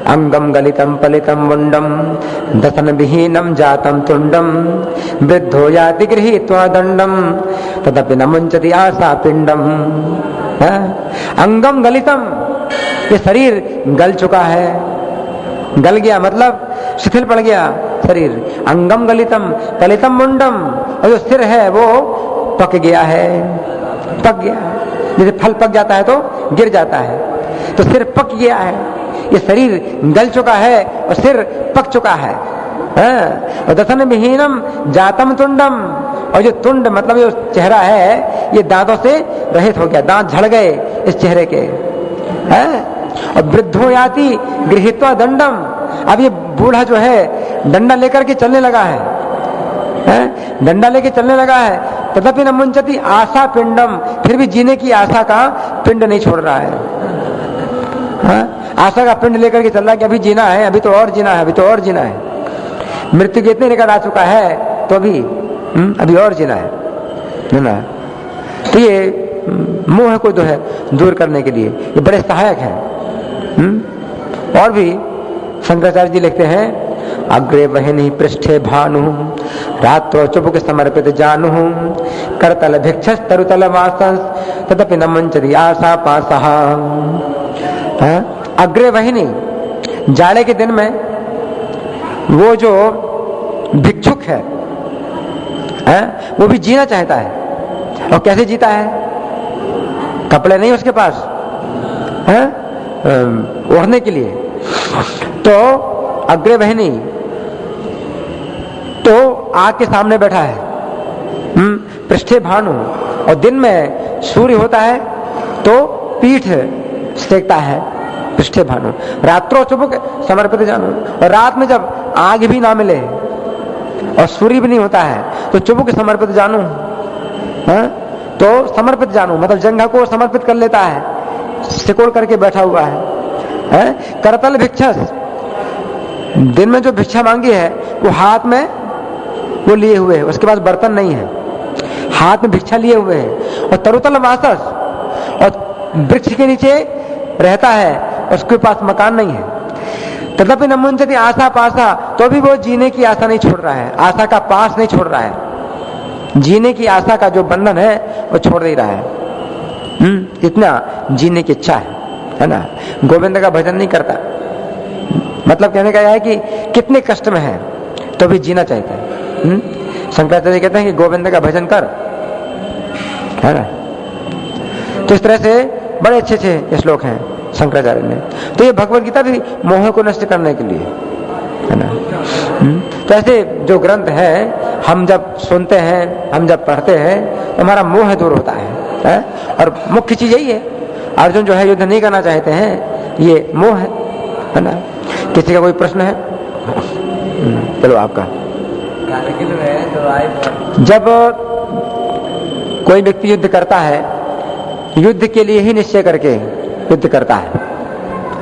अंगम गलितम पलितम मुंडम दसन विहीनम जातम तुंडम वृद्धो याति गृहीत्वा दंडम तदपि न मुंचति आशा पिंडम। अंगम गलितम, ये शरीर गल चुका है, गल गया मतलब शिथिल पड़ गया शरीर। अंगम गलितम पलितम मुंडम, और जो सिर है वो पक गया है, पक गया, जैसे फल पक जाता है तो गिर जाता है, तो सिर पक गया है, ये शरीर गल चुका है और सिर पक चुका है। और दसन विहीनम जातम तुंडम, और जो तुंड मतलब जो चेहरा है ये दांतों से रहित हो गया, दांत झड़ गए इस चेहरे के। और वृद्धो याति गृहीत्वा दंडम, अब ये बूढ़ा जो है डंडा लेकर के चलने लगा है, डंडा लेके चलने लगा है, तदपि न मुंचति आशा पिंडम, फिर भी जीने की आशा का पिंड नहीं छोड़ रहा है। आशा का पिंड लेकर के चल रहा है कि अभी जीना है, अभी तो और जीना है, अभी तो और जीना है। मृत्यु के इतने निकट आ चुका है तो अभी और जीना है ना? तो ये मोह को जो है दूर करने के लिए ये बड़े सहायक है। और भी शंकराचार्य जी लिखते हैं अग्रे वहिनी पृष्ठे भानु रात्रो चुबुक समर्पित जानू करतल भिक्षस तरुतल वासंस तदपि न मंचति आशा पासः। अग्रे वहिनी, जाड़े के दिन में वो जो भिक्षुक है, वो भी जीना चाहता है। और कैसे जीता है? कपड़े नहीं उसके पास ओढ़ने के लिए, तो अग्रे वहिनी तो आग के सामने बैठा है, पृष्ठे भानु, और दिन में सूर्य होता है तो पीठ सेकता है, पृष्ठे भानु। रात्रो चुबुक समर्पित जानू, और रात में जब आग भी ना मिले और सूर्य भी नहीं होता है तो चुबुक समर्पित जानू, तो समर्पित जानू, मतलब जंघा को समर्पित कर लेता है, सिकोड़ करके बैठा हुआ है? करतल भिक्षस, दिन में जो भिक्षा मांगी है वो हाथ में वो लिए हुए है, उसके पास बर्तन नहीं है, हाथ में भिक्षा लिए हुए है। और तरुतल वासस, और वृक्ष के नीचे रहता है, उसके पास मकान नहीं है। तथापि न मुंचति आशा पासा, तो भी वो जीने की आशा नहीं छोड़ रहा है, आशा का पास नहीं छोड़ रहा है, जीने की आशा का जो बंधन है वो छोड़ नहीं रहा है। इतना जीने की इच्छा है ना। गोविंद का भजन नहीं करता, मतलब कहने का यह है कि कितने कष्ट में है तो भी जीना चाहता है। शंकराचार्य कहते हैं कि गोविंद का भजन कर, है ना। तो इस तरह से बड़े अच्छे अच्छे श्लोक हैं शंकराचार्य ने। तो ये भगवत गीता भी मोह को नष्ट करने के लिए, है ना। तो ऐसे जो ग्रंथ है हम जब सुनते हैं, हम जब पढ़ते हैं तो हमारा मोह दूर होता है? और मुख्य चीज यही है, अर्जुन जो है युद्ध नहीं करना चाहते हैं, ये मोह है ना। किसी का कोई प्रश्न है? चलो आपका। जब कोई व्यक्ति युद्ध करता है, युद्ध के लिए ही निश्चय करके युद्ध करता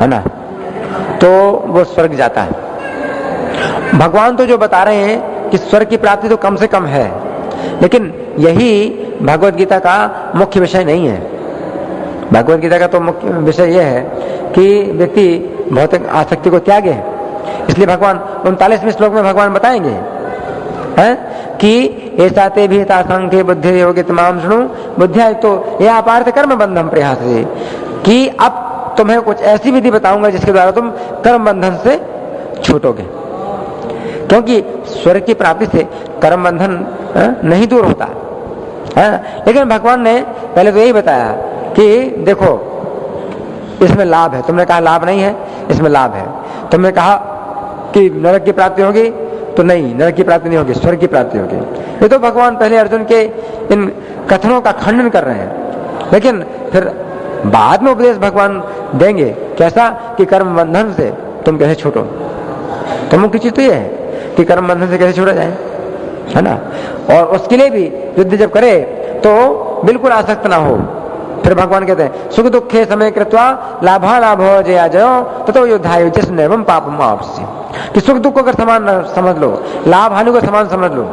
है ना, तो वो स्वर्ग जाता है। भगवान तो जो बता रहे हैं कि स्वर्ग की प्राप्ति तो कम से कम है, लेकिन यही भगवत गीता का मुख्य विषय नहीं है। भगवत गीता का तो मुख्य विषय यह है कि व्यक्ति भौतिक आसक्ति को त्यागे। इसलिए भगवान 39वें श्लोक में भगवान बताएंगे कि ऐसा ते भी संख्य बुद्धि योगी तमाम सुनो बुद्धिया, तो यह अपार्थ कर्म बंधन प्रयास है कि अब तुम्हें कुछ ऐसी विधि बताऊंगा जिसके द्वारा तुम कर्म बंधन से छूटोगे। क्योंकि स्वर्ग की प्राप्ति से कर्म बंधन नहीं दूर होता है। लेकिन भगवान ने पहले तो यही बताया कि देखो इसमें लाभ है, तुमने कहा लाभ नहीं है, इसमें लाभ है। तुमने कहा कि नरक की प्राप्ति होगी, तो नहीं, नरक की प्राप्ति नहीं होगी, स्वर्ग की प्राप्ति होगी। ये तो भगवान पहले अर्जुन के इन कथनों का खंडन कर रहे हैं, लेकिन फिर बाद में उपदेश भगवान देंगे कैसा कि कर्म बंधन से तुम कैसे छूटो। तो मुख्य चीज तो ये है कि कर्म बंधन से कैसे छूटा जाए, है ना। और उसके लिए भी युद्ध जब करे तो बिल्कुल आसक्त ना हो। फिर भगवान कहते हैं सुख दुखे समय कृत्वा लाभा लाभो जया जयो ततो युद्धाय जिसम एवं पापम आपस्य, कि सुख दुख को अगर समान समझ लो, लाभ हानि को समान समझ लो,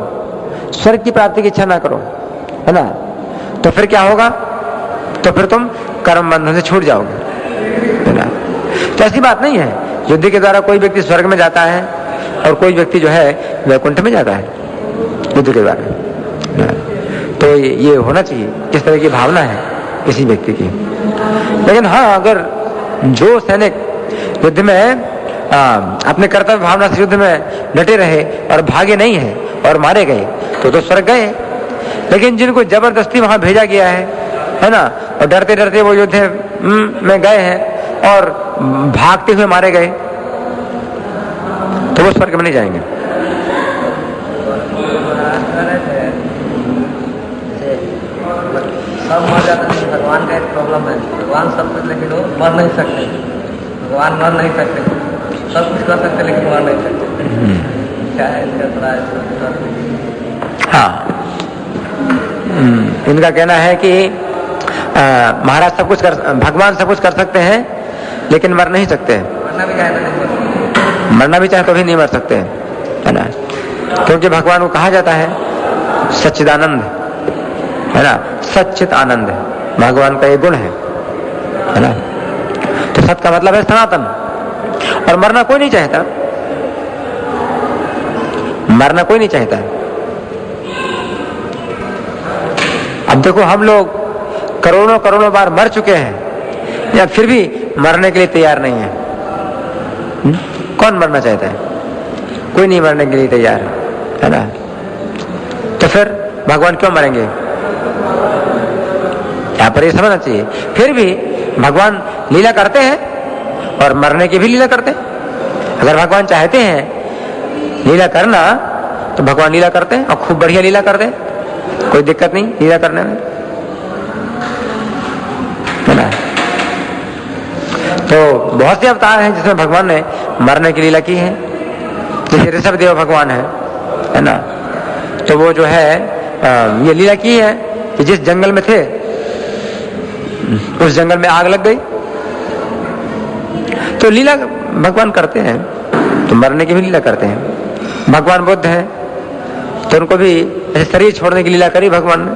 स्वर्ग की प्राप्ति की इच्छा ना करो, है ना, तो फिर क्या होगा? तो फिर तुम कर्म बंधन से छूट जाओगे, है ना। तो ऐसी बात नहीं है, युद्ध के द्वारा कोई व्यक्ति स्वर्ग में जाता है और कोई व्यक्ति जो है वैकुंठ में जाता है युद्ध के द्वारा। तो ये होना चाहिए, किस तरह की भावना है किसी व्यक्ति की। लेकिन हाँ, अगर जो सैनिक युद्ध में अपने कर्तव्य भावना से युद्ध में डटे रहे और भागे नहीं है और मारे गए तो स्वर्ग गए। लेकिन जिनको जबरदस्ती वहां भेजा गया है ना, और डरते डरते वो युद्ध में गए हैं और भागते हुए मारे गए, तो वो स्वर्ग में नहीं जाएंगे। सब मर जाते हैं, भगवान का एक प्रॉब्लम है, भगवान सब कुछ, लेकिन वो मर नहीं सकते। भगवान मर नहीं सकते, सब कुछ कर सकते लेकिन मर नहीं सकते। क्या है इनका थोड़ा? हाँ, इनका कहना है कि महाराज सब कुछ कर, भगवान सब कुछ कर सकते हैं लेकिन मर नहीं सकते। मरना भी चाहे तो नहीं, मरना भी चाहे तो भी नहीं मर सकते, है ना। क्योंकि भगवान को कहा जाता है सच्चिदानंद, है ना, सच्चित आनंद भगवान का ये गुण है ना। तो सत का मतलब है सनातन, और मरना कोई नहीं चाहता, मरना कोई नहीं चाहता। अब देखो हम लोग करोड़ों करोड़ों बार मर चुके हैं या फिर भी मरने के लिए तैयार नहीं है। कौन मरना चाहता है? कोई नहीं मरने के लिए तैयार, है ना। तो फिर भगवान क्यों मरेंगे? यहाँ पर ये समझना चाहिए। फिर भी भगवान लीला करते हैं और मरने की भी लीला करते हैं। अगर भगवान चाहते हैं लीला करना तो भगवान लीला करते हैं और खूब बढ़िया लीला करते हैं, कोई दिक्कत नहीं लीला करने में, है ना। तो बहुत से अवतार हैं जिसमें भगवान ने मरने की लीला की है। जैसे ऋषभ देव भगवान है ना, तो वो जो है ये लीला की है कि जिस जंगल में थे उस जंगल में आग लग गई। तो लीला भगवान करते हैं, तो मरने की भी लीला करते हैं। भगवान बुद्ध है तो उनको भी ऐसे शरीर छोड़ने की लीला करी भगवान ने,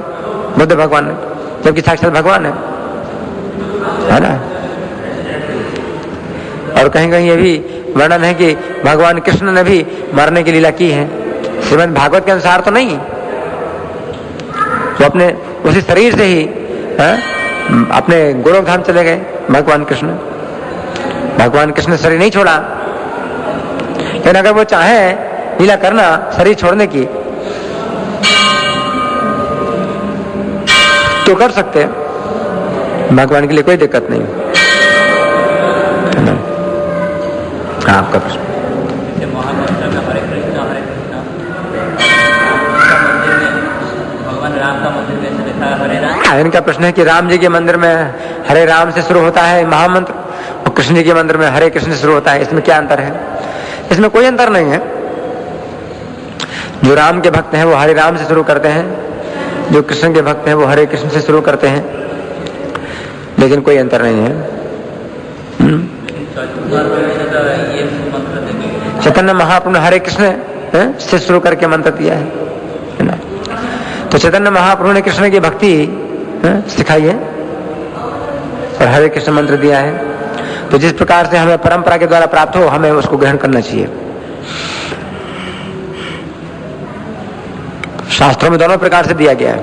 बुद्ध भगवान ने, जबकि साक्षात भगवान है ना। और कहीं कहीं ये भी वर्णन है कि भगवान कृष्ण ने भी मरने की लीला की है। श्रीमद् भागवत के अनुसार तो नहीं, वो अपने उसी शरीर से ही अपने गोलोक धाम चले गए भगवान कृष्ण। भगवान कृष्ण ने शरीर नहीं छोड़ा, लेकिन अगर वो चाहे लीला करना शरीर छोड़ने की तो कर सकते हैं, भगवान के लिए कोई दिक्कत नहीं। हाँ, आपका प्रश्न। महामंत्र में हरे कृष्णा भगवान राम का मंदिर में लिखा है हरे राम। इनका प्रश्न है कि राम जी के मंदिर में हरे राम से शुरू होता है महामंत्र और कृष्ण जी के मंदिर में हरे कृष्ण से शुरू होता है, इसमें क्या अंतर है? इसमें कोई अंतर नहीं है। जो राम के भक्त हैं वो हरे राम से शुरू करते हैं, जो कृष्ण के भक्त हैं वो हरे कृष्ण से शुरू करते हैं, लेकिन कोई अंतर नहीं है। चैतन्य महाप्रभु ने हरे कृष्ण से शुरू करके मंत्र दिया है ना। तो चैतन्य महाप्रभु ने कृष्ण की भक्ति सिखाई है और हरे कृष्ण मंत्र दिया है। तो जिस प्रकार से हमें परंपरा के द्वारा प्राप्त हो, हमें उसको ग्रहण करना चाहिए। शास्त्रों में दोनों प्रकार से दिया गया है।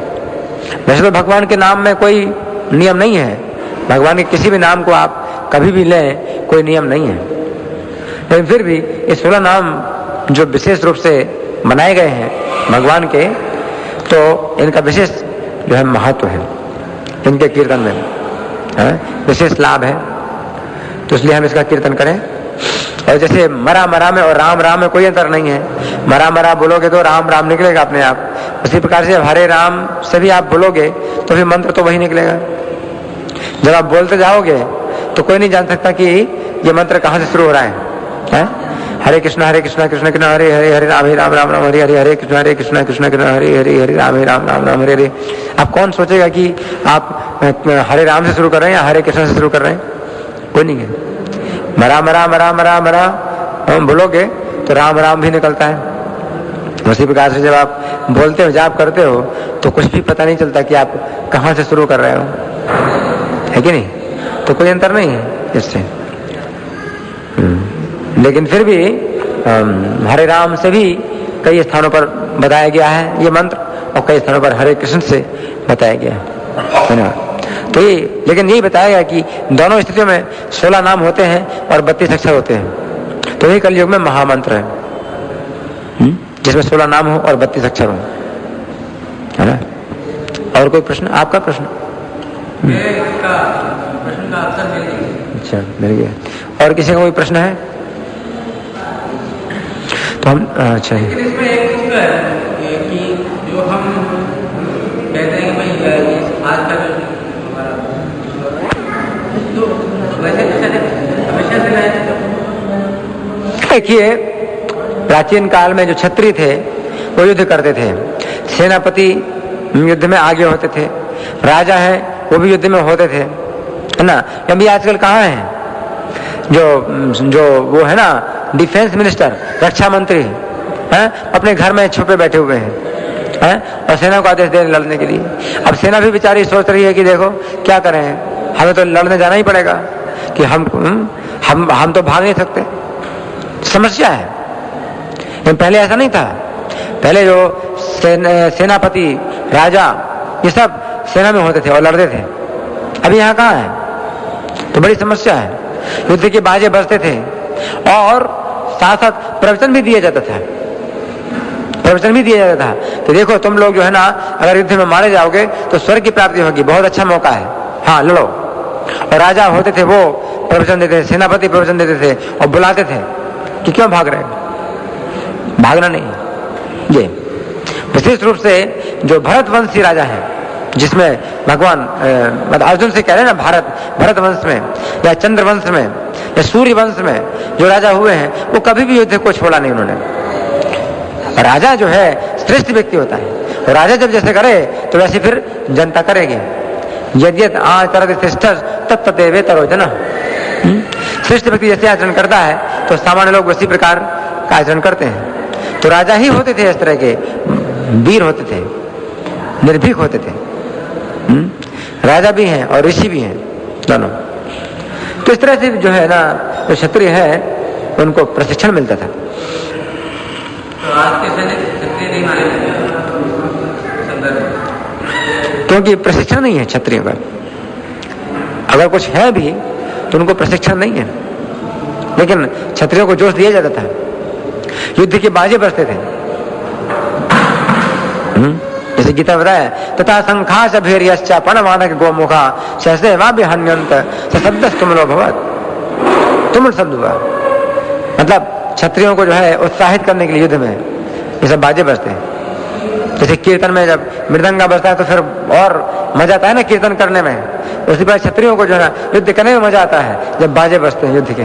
वैसे तो भगवान के नाम में कोई नियम नहीं है, भगवान के किसी भी नाम को आप कभी भी लें, कोई नियम नहीं है, लेकिन फिर भी ये 16 नाम जो विशेष रूप से बनाए गए हैं भगवान के, तो इनका विशेष जो है महत्व है, इनके कीर्तन में विशेष लाभ है। तो इसलिए हम इसका कीर्तन करें। और जैसे मरा मरा में और राम राम में कोई अंतर नहीं है। मरा मरा बोलोगे तो राम राम निकलेगा अपने आप, उसी प्रकार से हरे राम से भी आप बोलोगे तो फिर मंत्र तो वही निकलेगा। जब आप बोलते जाओगे तो कोई नहीं जान सकता कि ये मंत्र कहाँ से शुरू हो रहा है? हरे कृष्णा कृष्ण कृष्ण हरे हरे हरे राम राम राम हरे हरे हरे कृष्ण कृष्ण कृष्ण हरे हरे हरे राम राम राम हरे हरे। आप कौन सोचेगा कि आप हरे राम से शुरू कर रहे हैं या हरे कृष्ण से शुरू कर रहे हैं? कोई नहीं है। मरा मरा मरा मरा मरा बोलोगे तो राम राम भी निकलता है। उसी प्रकार से जब आप बोलते हो, जाप करते हो, तो कुछ भी पता नहीं चलता कि आप कहाँ से शुरू कर रहे हो, है कि नहीं? तो कोई अंतर नहीं है इससे। लेकिन फिर भी हरे राम से भी कई स्थानों पर बताया गया है ये मंत्र, और कई स्थानों पर हरे कृष्ण से बताया गया है ना। तो ये लेकिन यही बताया गया कि दोनों स्थितियों में 16 नाम होते हैं और 32 अक्षर होते हैं। तो यही कलयुग में महामंत्र है जिसमें 16 नाम हो और 32 अक्षर हो, है ना। और कोई प्रश्न? आपका प्रश्न? प्रश्न का आंसर मिल गया। अच्छा, मिल गया। और किसी का कोई प्रश्न है तो हम अच्छा है। लेकिन इसमें एक चीज है कि जो हम कहते हैं कि भाई आज का तो वैसे हमेशा से रहे। देखिए, प्राचीन काल में जो क्षत्रिय थे वो युद्ध करते थे, सेनापति युद्ध में आगे होते थे, राजा है वो भी युद्ध में होते थे, है ना। अभी आजकल कहाँ है जो वो है ना डिफेंस मिनिस्टर, रक्षा मंत्री हैं, अपने घर में छुपे बैठे हुए हैं और सेना को आदेश दे लड़ने के लिए। अब सेना भी बेचारी सोच रही है कि देखो क्या करें, हमें तो लड़ने जाना ही पड़ेगा कि हम तो भाग नहीं सकते। समस्या है। लेकिन पहले ऐसा नहीं था। पहले जो सेनापति, राजा, ये सब सेना में होते थे और लड़ते थे। अभी यहाँ कहाँ है? तो बड़ी समस्या है। युद्ध के बाजे बजते थे और साथ साथ प्रवचन भी दिया जाता था, प्रवचन भी दिया जाता था कि देखो तुम लोग जो है ना, अगर युद्ध में मारे जाओगे तो स्वर्ग की प्राप्ति होगी, बहुत अच्छा मौका है, हाँ लड़ो। और राजा होते थे वो प्रवचन देते थे, सेनापति प्रवचन देते थे और बुलाते थे कि क्यों भाग रहे हो? भागना नहीं। ये विशेष रूप से जो भरतवंशी राजा है, जिसमें भगवान मतलब अर्जुन से कह रहे हैं ना, भरत वंश में या चंद्र वंश में या सूर्य वंश में जो राजा हुए हैं वो कभी भी युद्ध को छोड़ा नहीं उन्होंने। राजा जो है श्रेष्ठ व्यक्ति होता है, राजा जब जैसे करे तो वैसे फिर जनता करेगी। यद्यत आचरति श्रेष्ठः तत्तदेव तरोजना। श्रेष्ठ व्यक्ति जैसे आचरण करता है तो सामान्य लोग उसी प्रकार का आचरण करते हैं। तो राजा ही होते थे इस तरह के, वीर होते थे, निर्भीक होते थे। राजा भी हैं और ऋषि भी हैं दोनों। तो इस तरह से जो है ना, जो क्षत्रिय है उनको प्रशिक्षण मिलता था। तो आज के सैनिक क्षत्रिय नहीं माने क्योंकि प्रशिक्षण नहीं है क्षत्रियों का। अगर कुछ है भी तो उनको प्रशिक्षण नहीं है। लेकिन क्षत्रियों को जोश दिया जाता था, युद्ध के बाजे बजते थे। जैसे गीता बताया, तथा संखास अभेर्यश्च पनवानक गोमुखा सहसे वा विहन्यन्त सशब्दस् तुमलो भवत्। तुम शब्द हुआ मतलब क्षत्रियों को जो है उत्साहित करने के लिए युद्ध में ये सब बाजे बजते हैं। जैसे कीर्तन में जब मृदंगा बजता है तो फिर और मजा आता है ना कीर्तन करने में। उसी पर क्षत्रियों को जो है ना युद्ध करने में मजा आता है जब बाजे बजते हैं युद्ध के।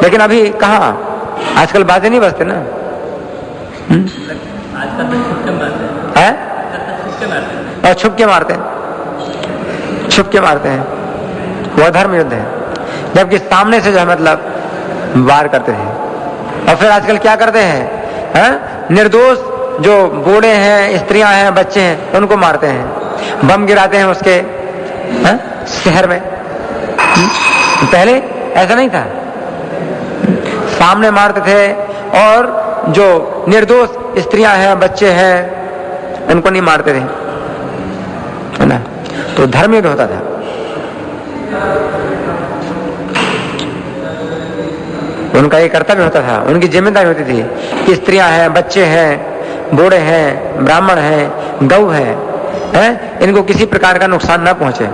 लेकिन अभी कहाँ, आजकल बाजे नहीं बजते ना। आजकल तो छुप के मारते हैं। और छुप के मारते हैं, छुप के मारते हैं। वह धर्म युद्ध है। जबकि सामने से जो है मतलब वार करते थे। और फिर आजकल क्या करते हैं, निर्दोष जो बूढ़े हैं, स्त्रियां हैं, बच्चे हैं, उनको मारते हैं, बम गिराते हैं उसके शहर में। पहले ऐसा नहीं था, सामने मारते थे और जो निर्दोष स्त्रियां हैं, बच्चे हैं, उनको नहीं मारते थे, है ना। तो धर्म युद्ध होता था। उनका ये कर्तव्य होता था, उनकी जिम्मेदारी होती थी कि स्त्रियां हैं, बच्चे हैं, बूढ़े हैं, ब्राह्मण हैं, गौ हैं, इनको किसी प्रकार का नुकसान ना पहुंचे।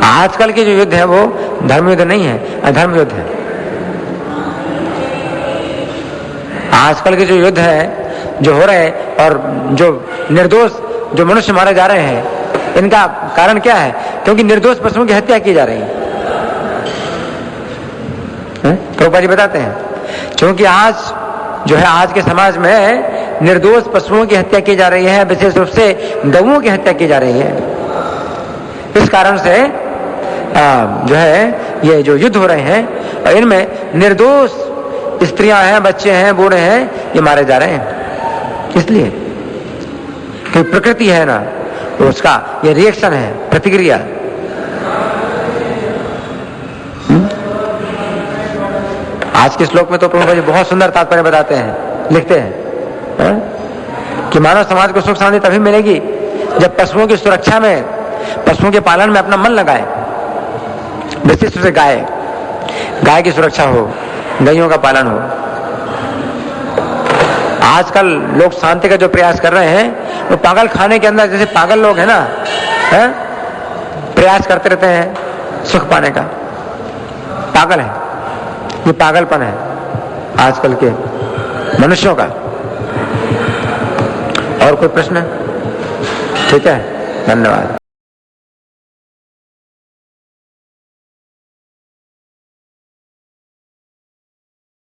आजकल के जो युद्ध है वो धर्म युद्ध नहीं है, अधर्म युद्ध है। आजकल के जो युद्ध है जो हो रहे हैं और जो निर्दोष जो मनुष्य मारे जा रहे हैं, इनका कारण क्या है? क्योंकि निर्दोष पशुओं की हत्या की जा रही है। प्रभुपाद जी बताते हैं, क्योंकि आज जो है आज के समाज में निर्दोष पशुओं की हत्या की जा रही है, विशेष रूप से गौओं की हत्या की जा रही है। इस कारण से जो है ये जो युद्ध हो रहे हैं, इनमें निर्दोष स्त्रियां हैं, बच्चे हैं, बूढ़े हैं, ये मारे जा रहे हैं। इसलिए कि प्रकृति है ना, तो उसका ये रिएक्शन है, प्रतिक्रिया। आज के श्लोक में तो प्रभुपाद जी बहुत सुंदर तात्पर्य बताते हैं, लिखते हैं कि मानव समाज को सुख शांति तभी मिलेगी जब पशुओं की सुरक्षा में, पशुओं के पालन में अपना मन लगाए। विशेष रूप से गाय की सुरक्षा हो, गायों का पालन हो। आजकल लोग शांति का जो प्रयास कर रहे हैं वो पागल खाने के अंदर जैसे पागल लोग हैं ना, प्रयास करते रहते हैं सुख पाने का। पागल है, ये पागलपन है आजकल के मनुष्यों का। और कोई प्रश्न? ठीक है, धन्यवाद।